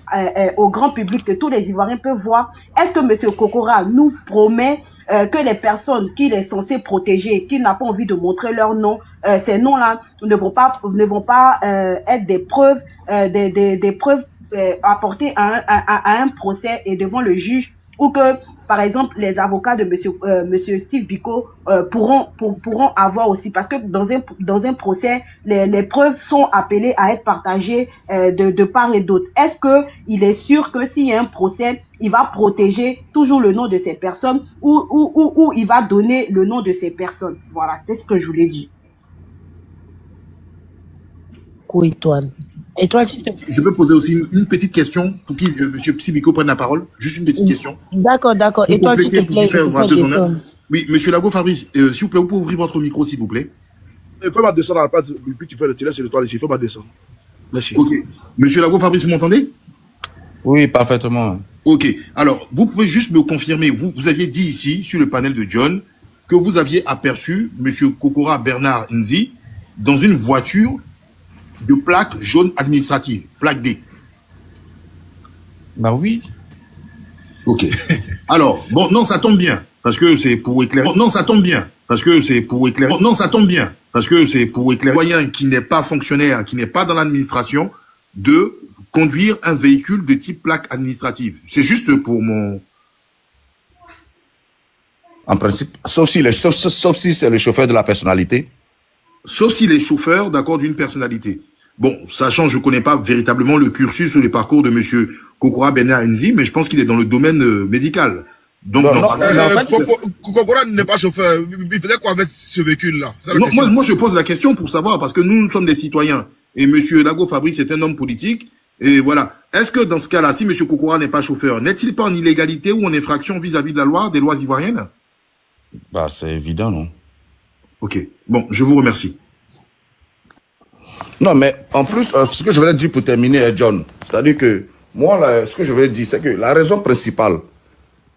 au grand public que tous les Ivoiriens peuvent voir, est-ce que M. Kokora nous promet que les personnes qu'il est censé protéger, qu'il n'a pas envie de montrer leur nom, ces noms-là ne vont pas être des preuves, des preuves apportées à un procès et devant le juge, ou que par exemple les avocats de monsieur Steve Biko pourront avoir aussi, parce que dans un procès les preuves sont appelées à être partagées de part et d'autre. Est-ce que il est sûr que s'il y a un procès, il va protéger toujours le nom de ces personnes ou il va donner le nom de ces personnes? Voilà, c'est ce que je voulais dire. Étoile. Étoile, s'il te plaît. Je peux poser aussi une petite question pour que M. Psybico prenne la parole. Juste une petite question. D'accord. Étoile, s'il te plaît. Oui, M. Lago Fabrice, s'il vous plaît, vous pouvez ouvrir votre micro, s'il vous plaît. Fais-moi descendre à la place, puis tu fais le tirer sur l'étoile ici. Fais-moi descendre. Merci. Ok. M. Lago Fabrice, vous m'entendez? Oui, parfaitement. Ok. Alors, vous pouvez juste me confirmer. Vous aviez dit ici, sur le panel de John, que vous aviez aperçu M. Kokora Bernard Nzi dans une voiture de plaque jaune administrative, plaque D. Bah oui. Ok. Alors, bon, non, ça tombe bien, parce que c'est pour éclairer. Non, ça tombe bien, parce que c'est pour éclairer. Non, ça tombe bien, parce que c'est pour éclairer. Citoyen qui n'est pas fonctionnaire, qui n'est pas dans l'administration, de conduire un véhicule de type plaque administrative. C'est juste pour mon... En principe, sauf si c'est le chauffeur de la personnalité. Sauf si les chauffeurs, d'accord, d'une personnalité. Bon, sachant, je ne connais pas véritablement le cursus ou le parcours de M. Kokora Bernard Nzi, mais je pense qu'il est dans le domaine médical. Donc, Kokora n'est pas chauffeur. Il faisait quoi avec ce véhicule-là? Moi, je pose la question pour savoir, parce que nous sommes des citoyens. Et M. Lago Fabrice est un homme politique Et voilà. Est-ce que dans ce cas-là, si M. Kokora n'est pas chauffeur, n'est-il pas en illégalité ou en infraction vis-à-ce de la loi, des lois ivoiriennes? Bah, c'est évident, non? Ok. Bon, je vous remercie. Non, mais en plus, ce que je voulais dire pour terminer, John, c'est-à-dire que moi, là, ce que je voulais dire, c'est que la raison principale,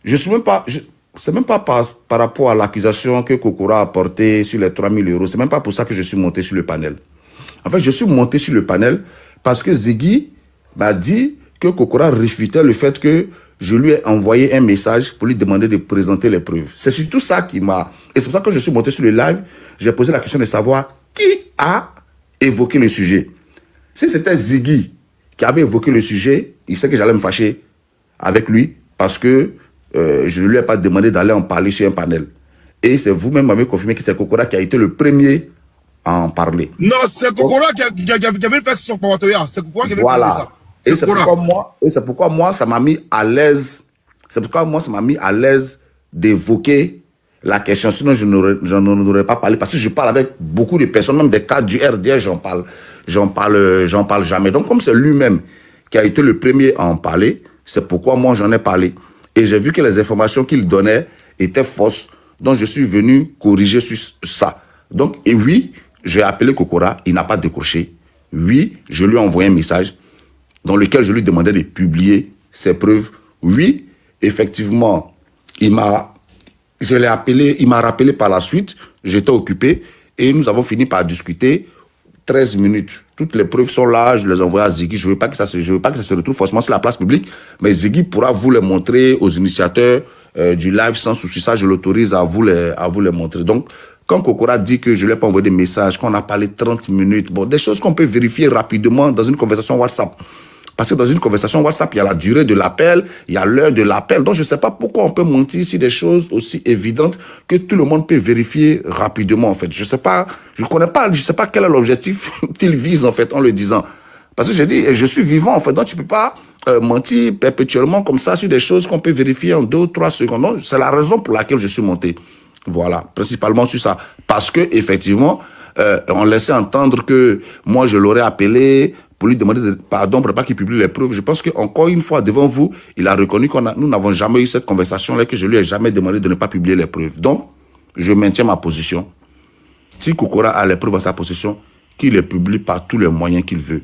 je suis même pas, c'est même pas par rapport à l'accusation que Kokora a portée sur les 3 000 €. C'est même pas pour ça que je suis monté sur le panel. En fait, je suis monté sur le panel parce que Ziggy m'a dit que Kokora réfutait le fait que je lui ai envoyé un message pour lui demander de présenter les preuves. C'est surtout ça qui m'a... Et c'est pour ça que je suis monté sur le live. J'ai posé la question de savoir qui a évoqué le sujet. Si c'était Ziggy qui avait évoqué le sujet, il sait que j'allais me fâcher avec lui parce que je ne lui ai pas demandé d'aller en parler sur un panel. Et c'est vous-même qui m'avez confirmé que c'est Kokora qui a été le premier à en parler. Non, c'est Kokora qui avait fait son paratoya. C'est Kokora qui avait fait ça. Et c'est pourquoi moi, ça m'a mis à l'aise. C'est pourquoi moi, ça m'a mis à l'aise d'évoquer la question. Sinon, je n'en aurais pas parlé. Parce que je parle avec beaucoup de personnes, même des cas du RDS, j'en parle jamais. Donc, comme c'est lui-même qui a été le premier à en parler, c'est pourquoi moi, j'en ai parlé. Et j'ai vu que les informations qu'il donnait étaient fausses. Donc, je suis venu corriger sur ça. Donc, et oui, j'ai appelé Kokora, il n'a pas décroché. Oui, je lui ai envoyé un message dans lequel je lui demandais de publier ses preuves. Oui, effectivement, il m'a rappelé par la suite, j'étais occupé et nous avons fini par discuter 13 minutes. Toutes les preuves sont là, je les envoie à Ziggy. Je ne veux pas que ça se retrouve forcément sur la place publique, mais Ziggy pourra vous les montrer aux initiateurs du live sans souci. Ça, je l'autorise à vous les montrer. Donc, quand Kokora dit que je ne lui ai pas envoyé des messages, qu'on a parlé 30 minutes, bon, des choses qu'on peut vérifier rapidement dans une conversation WhatsApp. Parce que dans une conversation WhatsApp, il y a la durée de l'appel, il y a l'heure de l'appel. Donc, je ne sais pas pourquoi on peut mentir sur des choses aussi évidentes que tout le monde peut vérifier rapidement, en fait. Je sais pas quel est l'objectif qu'il vise, en fait, en le disant. Parce que j'ai dit, je suis vivant, en fait. Donc, tu ne peux pas mentir perpétuellement comme ça sur des choses qu'on peut vérifier en 2 ou 3 secondes. C'est la raison pour laquelle je suis monté. Voilà, principalement sur ça. Parce que, effectivement, on laissait entendre que moi, je l'aurais appelé pour lui demander pardon pour ne pas qu'il publie les preuves. Je pense qu'encore une fois, devant vous, il a reconnu que nous n'avons jamais eu cette conversation-là, que je lui ai jamais demandé de ne pas publier les preuves. Donc, je maintiens ma position. Si Kokora a les preuves à sa possession, qu'il les publie par tous les moyens qu'il veut,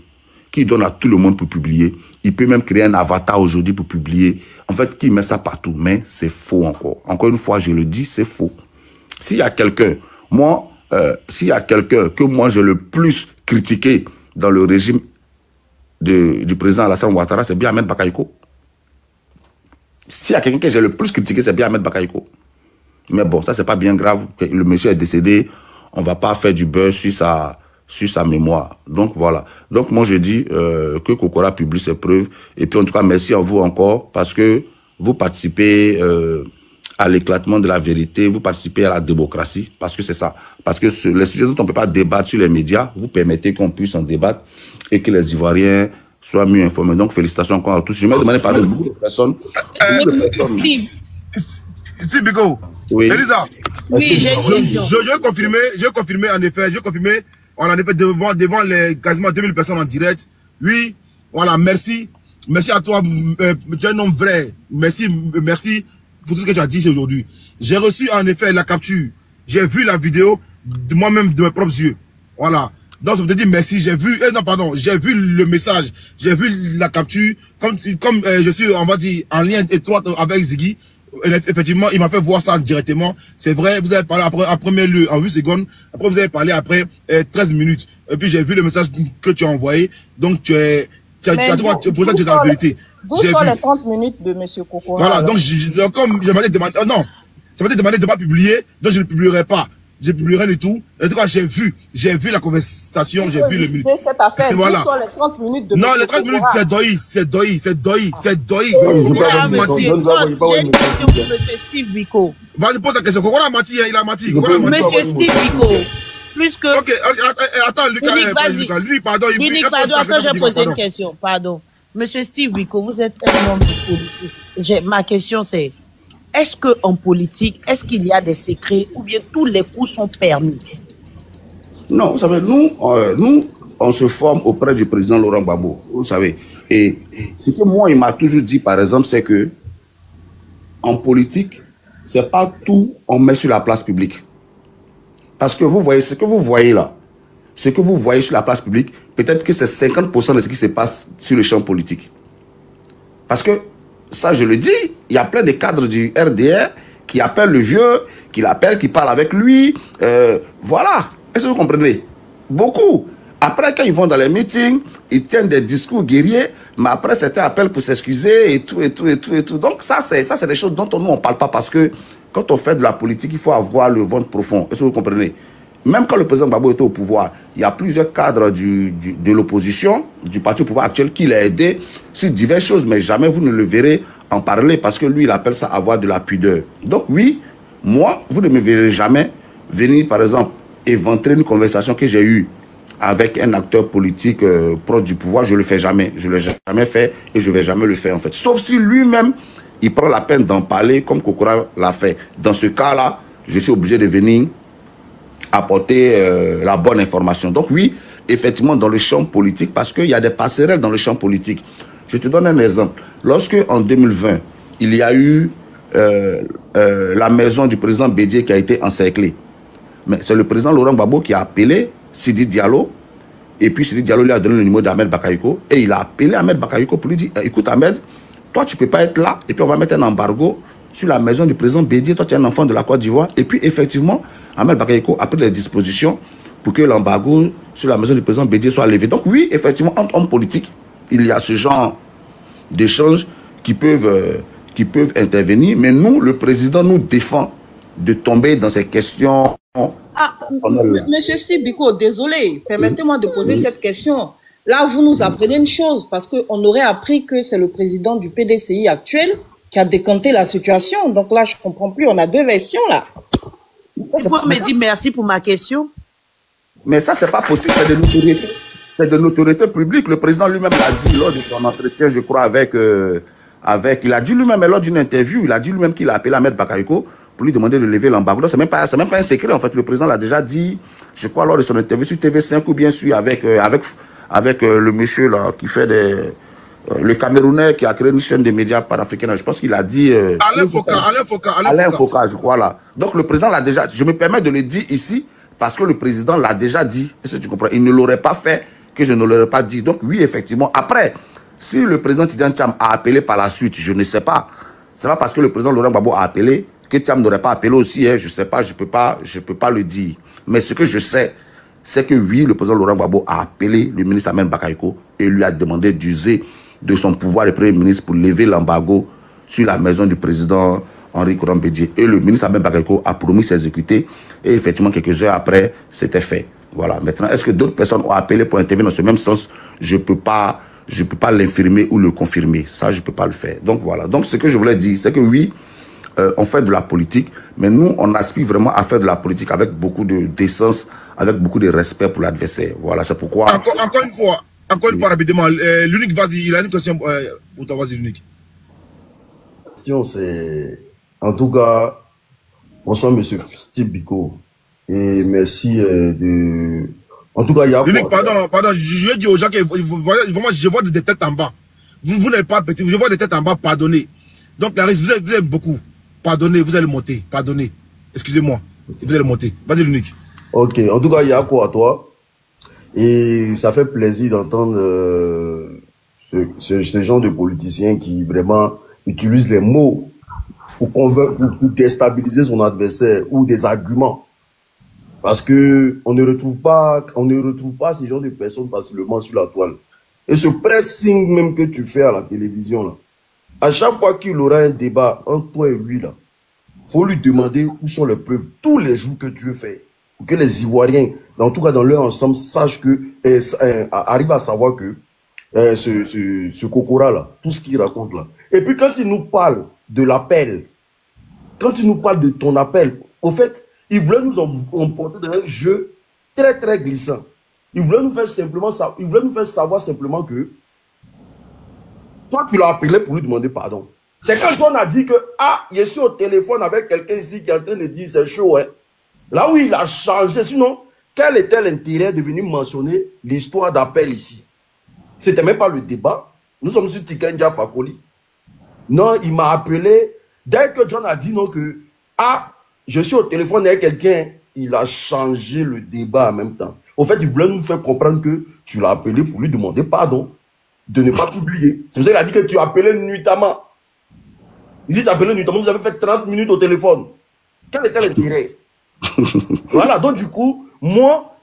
qu'il donne à tout le monde pour publier. Il peut même créer un avatar aujourd'hui pour publier. En fait, qu'il met ça partout. Mais c'est faux encore. Encore une fois, je le dis, c'est faux. S'il y a quelqu'un, que moi j'ai le plus critiqué dans le régime du président Alassane Ouattara, c'est bien Ahmed Bakayoko. S'il y a quelqu'un que j'ai le plus critiqué, c'est bien Ahmed Bakayoko. Mais bon, ça c'est pas bien grave. Le monsieur est décédé. On va pas faire du buzz sur sa mémoire. Donc voilà. Donc moi je dis que Kokora publie ses preuves. Et puis en tout cas, merci à vous encore parce que vous participez à l'éclatement de la vérité, vous participez à la démocratie, parce que c'est ça. Parce que les sujets dont on ne peut pas débattre sur les médias, vous permettez qu'on puisse en débattre et que les Ivoiriens soient mieux informés. Donc félicitations encore à tous. Je m'ai demandé par beaucoup de personnes. Steve Biko, oui. Elisa, oui, je confirmé en effet, on en effet devant les quasiment 2000 personnes en direct. Oui, voilà, merci. Merci à toi, tu es un homme vrai. Merci pour tout ce que tu as dit aujourd'hui. J'ai reçu en effet la capture. J'ai vu la vidéo de moi-même de mes propres yeux. Voilà. Donc, je me dis merci. J'ai vu, j'ai vu le message. J'ai vu la capture. Comme je suis, on va dire, en lien étroit avec Ziggy. Effectivement, il m'a fait voir ça directement. C'est vrai, vous avez parlé après premier lieu en 8 secondes. Après, vous avez parlé après 13 minutes. Et puis, j'ai vu le message que tu as envoyé. Donc, tu as pour ça que tu as la vérité. D'où sont les 30 minutes de M. Kokora? Voilà, donc comme je m'avais demandé, ça m'a demandé de ne pas publier, donc je ne publierai pas. Je ne publierai du tout. En tout cas, j'ai vu la conversation, j'ai vu le minute. Cette affaire, voilà. D'où sont les 30 minutes de non, M. les 30 minutes, c'est Doyi. Kokora a menti. J'ai une question pour M. Steve Biko. Vas-y, pose la question. Kokora a menti, il a menti. M. Steve Biko. Plus que... Ok, attends, Lucas, pardon. Unique, pardon, attends, je vais poser une question, pardon. Monsieur Steve Biko, vous êtes un homme politique. Ma question c'est, est-ce qu'en politique, est-ce qu'il y a des secrets ou bien tous les coups sont permis? Non, vous savez, nous, on se forme auprès du président Laurent Gbagbo, vous savez. Et ce que moi, il m'a toujours dit, par exemple, c'est que en politique, c'est pas tout on met sur la place publique. Parce que vous voyez, ce que vous voyez là, ce que vous voyez sur la place publique, peut-être que c'est 50% de ce qui se passe sur le champ politique. Parce que, ça je le dis, il y a plein de cadres du RDR qui appellent le vieux, qui l'appellent, qui parlent avec lui. Voilà. Est-ce que vous comprenez? Beaucoup. Après, quand ils vont dans les meetings, ils tiennent des discours guerriers, mais après, certains appellent pour s'excuser et tout, et tout, et tout, et tout. Donc, ça, c'est des choses dont nous, on ne parle pas parce que quand on fait de la politique, il faut avoir le ventre profond. Est-ce que vous comprenez? Même quand le président Gbagbo était au pouvoir, il y a plusieurs cadres de l'opposition, du parti au pouvoir actuel, qui l'a aidé sur diverses choses, mais jamais vous ne le verrez en parler parce que lui, il appelle ça avoir de la pudeur. Donc, oui, moi, vous ne me verrez jamais venir, par exemple, éventrer une conversation que j'ai eue avec un acteur politique proche du pouvoir. Je ne le fais jamais. Je ne l'ai jamais fait et je ne vais jamais le faire, en fait. Sauf si lui-même, il prend la peine d'en parler comme Kokora l'a fait. Dans ce cas-là, je suis obligé de venir apporter la bonne information. Donc oui, effectivement, dans le champ politique, parce qu'il y a des passerelles dans le champ politique. Je te donne un exemple. Lorsque, en 2020, il y a eu la maison du président Bédié qui a été encerclée, mais c'est le président Laurent Gbagbo qui a appelé Sidi Diallo, et puis Sidi Diallo lui a donné le numéro d'Ahmed Bakayoko, et il a appelé Ahmed Bakayoko pour lui dire, écoute Ahmed, toi tu peux pas être là, et puis on va mettre un embargo sur la maison du président Bédié, toi tu es un enfant de la Côte d'Ivoire, et puis effectivement, Ahmed Bakayoko a pris les dispositions pour que l'embargo sur la maison du président Bédié soit levé. Donc oui, effectivement, entre hommes politiques, il y a ce genre d'échanges qui peuvent intervenir, mais nous, le président nous défend de tomber dans ces questions. Ah, monsieur Sibiko, désolé, permettez-moi de poser cette question. Là, vous nous apprenez une chose, parce qu'on aurait appris que c'est le président du PDCI actuel qui a décanté la situation. Donc là, je ne comprends plus, on a deux versions là. Il faut me dire merci pour ma question. Mais ça, c'est pas possible, c'est de notoriété. C'est de notoriété publique. Le président lui-même l'a dit lors de son entretien, je crois, il a dit lui-même lors d'une interview, il a dit lui-même qu'il a appelé Ahmed Bakayoko pour lui demander de lever l'embargo. C'est même pas un secret, en fait. Le président l'a déjà dit, je crois, lors de son interview sur TV5 ou bien sûr avec le monsieur là qui fait le Camerounais qui a créé une chaîne de médias panafricaine. Je pense qu'il a dit... Alain Foka, je crois là. Donc le président l'a déjà... Je me permets de le dire ici parce que le président l'a déjà dit. Est-ce que tu comprends? Il ne l'aurait pas fait que je ne l'aurais pas dit. Donc oui, effectivement. Après, si le président Tidiane Tcham a appelé par la suite, je ne sais pas. C'est pas parce que le président Laurent Gbagbo a appelé que Tcham n'aurait pas appelé aussi. Hein. Je ne sais pas, je peux pas le dire. Mais ce que je sais, c'est que oui, le président Laurent Gbagbo a appelé le ministre Ahmed Bakayoko et lui a demandé d'user de son pouvoir de Premier ministre pour lever l'embargo sur la maison du président Henri Konan Bédié. Et le ministre Ahmed Bakayoko a promis s'exécuter. Et effectivement, quelques heures après, c'était fait. Voilà. Maintenant, est-ce que d'autres personnes ont appelé pour intervenir dans ce même sens? Je peux pas l'infirmer ou le confirmer. Ça, je peux pas le faire. Donc voilà. Donc ce que je voulais dire, c'est que oui, on fait de la politique, mais nous, on aspire vraiment à faire de la politique avec beaucoup de décence, avec beaucoup de respect pour l'adversaire. Voilà, c'est pourquoi... Encore une fois, rapidement, l'unique, vas-y, il a une question pour toi, vas-y, l'unique. La question, c'est... En tout cas, bonsoir, monsieur Steve Biko. Et merci de... En tout cas, il y a... L'unique, pardon, je vais dire aux gens que vraiment, je vois des têtes en bas. Vous n'êtes pas petit, je vois des têtes en bas, pardonnez. Donc, la risque, vous êtes beaucoup. Pardonnez, vous allez monter, pardonnez. Excusez-moi, okay. Vous allez monter. Vas-y, l'unique. Ok, en tout cas, il y a quoi à toi? Et ça fait plaisir d'entendre ce genre de politiciens qui vraiment utilisent les mots pour convaincre, pour déstabiliser son adversaire ou des arguments. Parce que on ne retrouve pas ces genres de personnes facilement sur la toile. Et ce pressing même que tu fais à la télévision là, à chaque fois qu'il aura un débat entre toi et lui là, faut lui demander où sont les preuves tous les jours que tu veux faire. Pour que les Ivoiriens, en tout cas dans leur ensemble, sachent que, arrivent à savoir que ce Kokora là, tout ce qu'il raconte là. Et puis quand il nous parle de l'appel, quand il nous parle de ton appel, au fait, il voulait nous emporter dans un jeu très très glissant. Il voulait nous faire simplement ça, il voulait nous faire savoir simplement que toi tu l'as appelé pour lui demander pardon. C'est quand John a dit que je suis au téléphone avec quelqu'un ici qui est en train de dire c'est chaud, hein. Là où il a changé, sinon, quel était l'intérêt de venir mentionner l'histoire d'appel ici? C'était même pas le débat. Nous sommes sur Tikenja Fakoli. Non, il m'a appelé. Dès que John a dit non que, ah, je suis au téléphone avec quelqu'un, il a changé le débat en même temps. Au fait, il voulait nous faire comprendre que tu l'as appelé pour lui demander pardon, de ne pas publier. C'est pour ça qu'il a dit que tu as appelé nuitamment. Il dit tu as appelé nuitamment, vous avez fait 30 minutes au téléphone. Quel était l'intérêt? Voilà, donc du coup, moi,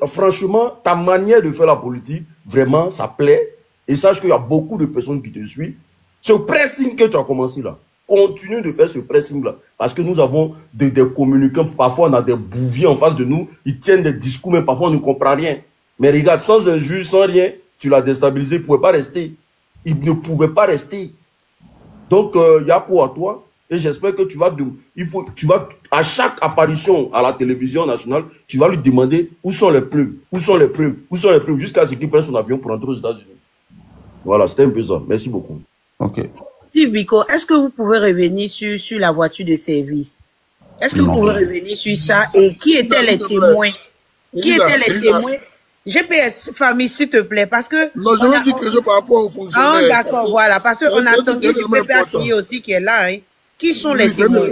franchement, ta manière de faire la politique, vraiment, ça plaît. Et sache qu'il y a beaucoup de personnes qui te suivent. Ce pressing que tu as commencé là, continue de faire ce pressing-là. Parce que nous avons des communicants, parfois on a des bouviers en face de nous, ils tiennent des discours, mais parfois on ne comprend rien. Mais regarde, sans un juge, sans rien, tu l'as déstabilisé, il ne pouvait pas rester. Il ne pouvait pas rester. Donc, il y a quoi à toi? Et j'espère que tu vas, à chaque apparition à la télévision nationale, tu vas lui demander où sont les preuves, où sont les preuves, où sont les preuves, jusqu'à ce qu'il prenne son avion pour rentrer aux États-Unis. Voilà, c'était un peu ça. Merci beaucoup. Ok. Steve Biko, est-ce que vous pouvez revenir sur la voiture de service? Est-ce que vous pouvez revenir sur ça? Et qui étaient les témoins? Qui étaient les témoins? GPS, famille, s'il te plaît, parce que... Non, je veux dire quelque chose par rapport aux fonctionnaires. Ah, d'accord, voilà, parce qu'on a entendu du PPACI aussi qui est là, hein. Qui sont les témoins?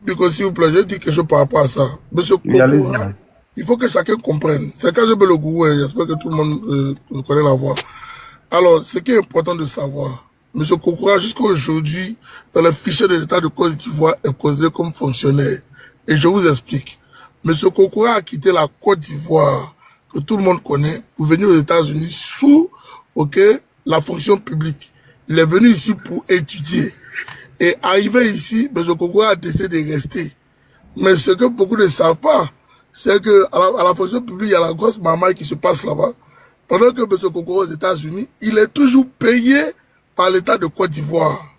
Biko, s'il vous plaît, je dis quelque chose par rapport à ça. Monsieur Koko, il faut que chacun comprenne. C'est quand je mets le goût, j'espère que tout le monde connaît la voix. Alors, ce qui est important de savoir, M. Kokora, jusqu'à aujourd'hui, dans le fichier de l'État de Côte d'Ivoire, est considéré comme fonctionnaire. Et je vous explique. M. Kokora a quitté la Côte d'Ivoire, que tout le monde connaît, pour venir aux États-Unis sous, la fonction publique. Il est venu ici pour étudier. Et arrivé ici, M. Kokora a décidé de rester. Mais ce que beaucoup ne savent pas, c'est que à la fonction publique, il y a la grosse marmaille qui se passe là-bas. Pendant que M. Kokora aux États-Unis, il est toujours payé par l'État de Côte d'Ivoire.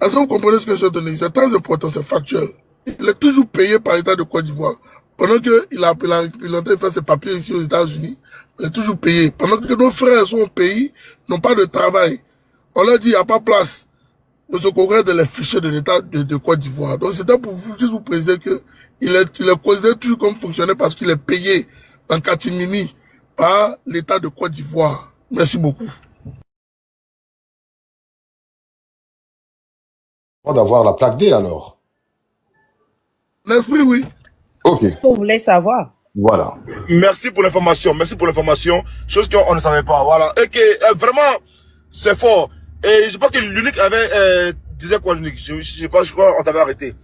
Est-ce que vous comprenez ce que je veux donner? C'est très important, c'est factuel. Il est toujours payé par l'État de Côte d'Ivoire. Pendant qu'il a fait ses papiers ici aux États-Unis, il est toujours payé. Pendant que nos frères sont au pays, n'ont pas de travail. On leur dit, il n'y a pas place. M. Kokora est dans les fichiers de l'État de Côte d'Ivoire. Donc c'était pour vous préciser qu'il est considéré toujours comme fonctionnaire parce qu'il est payé en catimini par l'État de Côte d'Ivoire. Merci beaucoup. D'avoir la plaque D alors. L'esprit, oui. Ok. Vous voulez savoir. Voilà. Merci pour l'information. Merci pour l'information. Chose qu'on ne savait pas. Voilà. Et que vraiment, c'est fort. Et je pense que l'unique avait, disait quoi l'unique? Je sais pas, je crois qu'on t'avait arrêté.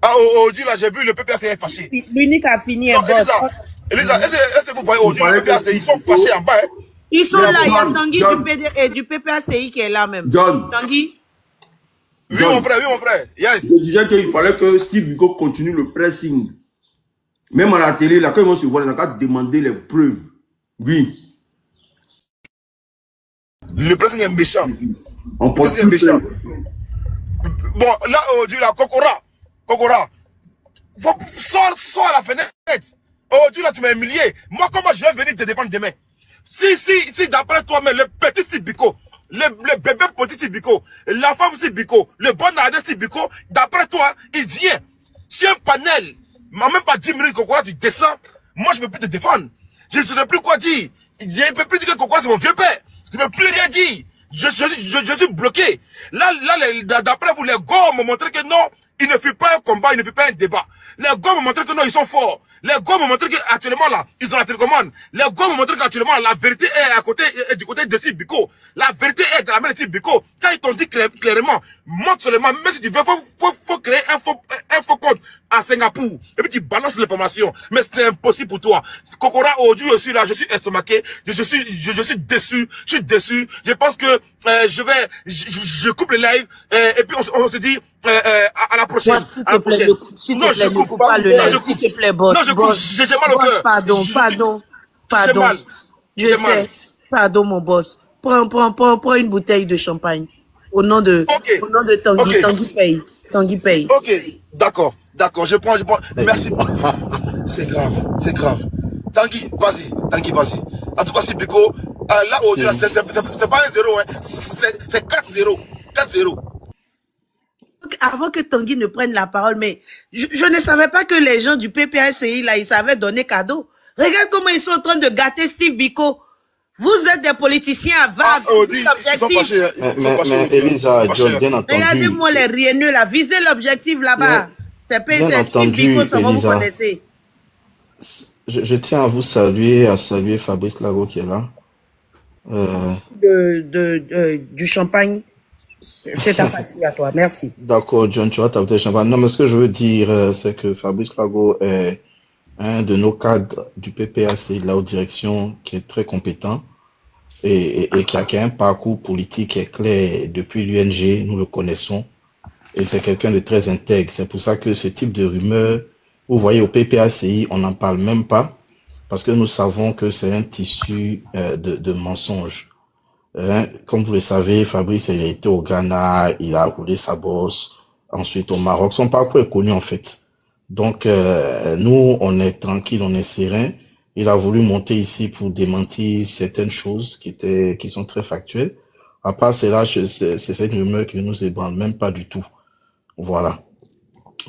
Ah, aujourd'hui, là, j'ai vu le PPACI est fâché. L'unique a fini. Non, Elisa, est-ce que vous voyez aujourd'hui le PPACI, ils sont fâchés en bas, hein? Ils sont là, il y a Tanguy du PPACI qui est là même. John. Tanguy. Oui, mon frère, yes. Je disais qu'il fallait que Steve Biko continue le pressing. Même à la télé, là, quand ils vont se voir, ils ont qu'à demander les preuves. Oui. Le pressing est méchant. On pense que méchant. Bon, là, aujourd'hui, là, Kokora, sors à la fenêtre. Aujourd'hui, là, tu m'as humilié. Moi, comment je vais venir te défendre demain? Si d'après toi-même, le petit Steve Biko, le bébé petit Steve Biko, la femme Steve Biko, le bon arrêt Steve Biko, d'après toi, il vient. Si un panel, même pas 10 minutes, Kokora, tu descends, moi, je ne peux plus te défendre. Je ne sais plus quoi dire. Je ne peux plus dire que Kokora, c'est mon vieux père. Je ne peux plus rien dire. Je suis bloqué. Là, d'après vous, les gars m'ont montré que non, il ne fait pas un combat, il ne fait pas un débat. Les gars m'ont montré que non, ils sont forts. Les gars m'ont montré qu'actuellement, là, ils ont la télécommande. Les gars m'ont montré qu'actuellement, la vérité est du côté de Steve Biko. La vérité est de la main de Steve Biko. Quand ils t'ont dit clairement, montre seulement, même si tu veux, faut créer un faux compte à Singapour. Et puis tu balances l'information. Mais c'est impossible pour toi. Kokora, aujourd'hui aussi, là, je suis estomaqué. Je suis déçu. Je suis déçu. Je pense que, je coupe le live, et puis on se dit, à la prochaine. À la prochaine. Non, je coupe pas le live, s'il te plaît, boss. Non, je coupe. J'ai mal au cœur. Pardon. Je sais. Pardon, mon boss. Prends une bouteille de champagne. Au nom de Tanguy. Tanguy paye. Ok. D'accord. Je prends. Merci. C'est grave. Tanguy, vas-y. En tout cas, c'est Biko. Là, aujourd'hui, c'est pas un 0, hein. C'est 4-0. 4-0. avant que Tanguy ne prenne la parole, mais je ne savais pas que les gens du PPACI, là, ils savaient donner cadeau. Regarde comment ils sont en train de gâter Steve Biko. Vous êtes des politiciens à VAV. Ils sont fâchés. Mais Elisa, John, bien entendu. Regardez-moi les rienneux, là. Visez l'objectif là-bas. C'est Steve Biko, ça va vous connaissez. Je tiens à vous saluer, à saluer Fabrice Lago qui est là. Du champagne, c'est facile à toi, merci. D'accord, John, tu vas t'apporter le champagne. Non, mais ce que je veux dire, c'est que Fabrice Lago est un de nos cadres du PPAC, de la haute direction, qui est très compétent et qui a un parcours politique qui est clair depuis l'UNG, nous le connaissons. Et c'est quelqu'un de très intègre. C'est pour ça que ce type de rumeur, vous voyez, au PPACI, on n'en parle même pas, parce que nous savons que c'est un tissu de mensonges. Comme vous le savez, Fabrice, il a été au Ghana, il a roulé sa bosse, ensuite au Maroc. Son parcours est connu en fait. Donc, nous, on est tranquille, on est serein. Il a voulu monter ici pour démentir certaines choses qui sont très factuelles. À part cela, c'est une rumeur qui ne nous ébranle même pas du tout. Voilà.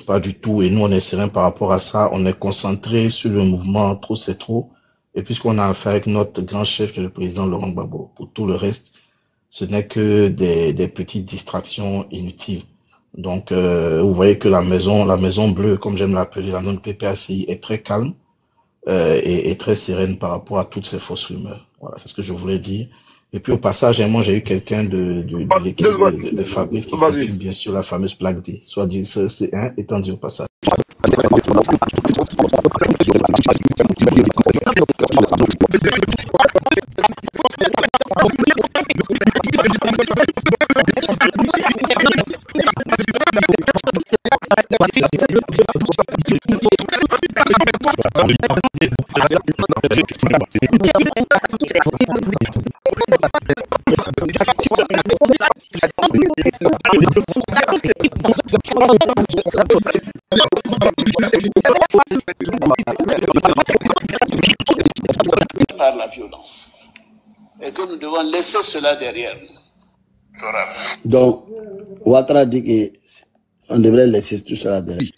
Pas du tout. Et nous, on est serein par rapport à ça. On est concentré sur le mouvement Trop c'est trop. Et puisqu'on a affaire avec notre grand chef, qui est le président Laurent Gbagbo, pour tout le reste, ce n'est que des petites distractions inutiles. Donc, vous voyez que la maison bleue, comme j'aime l'appeler, la non-PPACI, est très calme et très sereine par rapport à toutes ces fausses rumeurs. Voilà, c'est ce que je voulais dire. Et puis au passage, moi j'ai eu quelqu'un de l'équipe de Fabrice qui confirme bien sûr la fameuse plaque D. Soit dit, c'est un étant dit au passage. Par la violence et que nous devons laisser cela derrière nous. Donc, Ouattara dit qu'on devrait laisser tout cela derrière.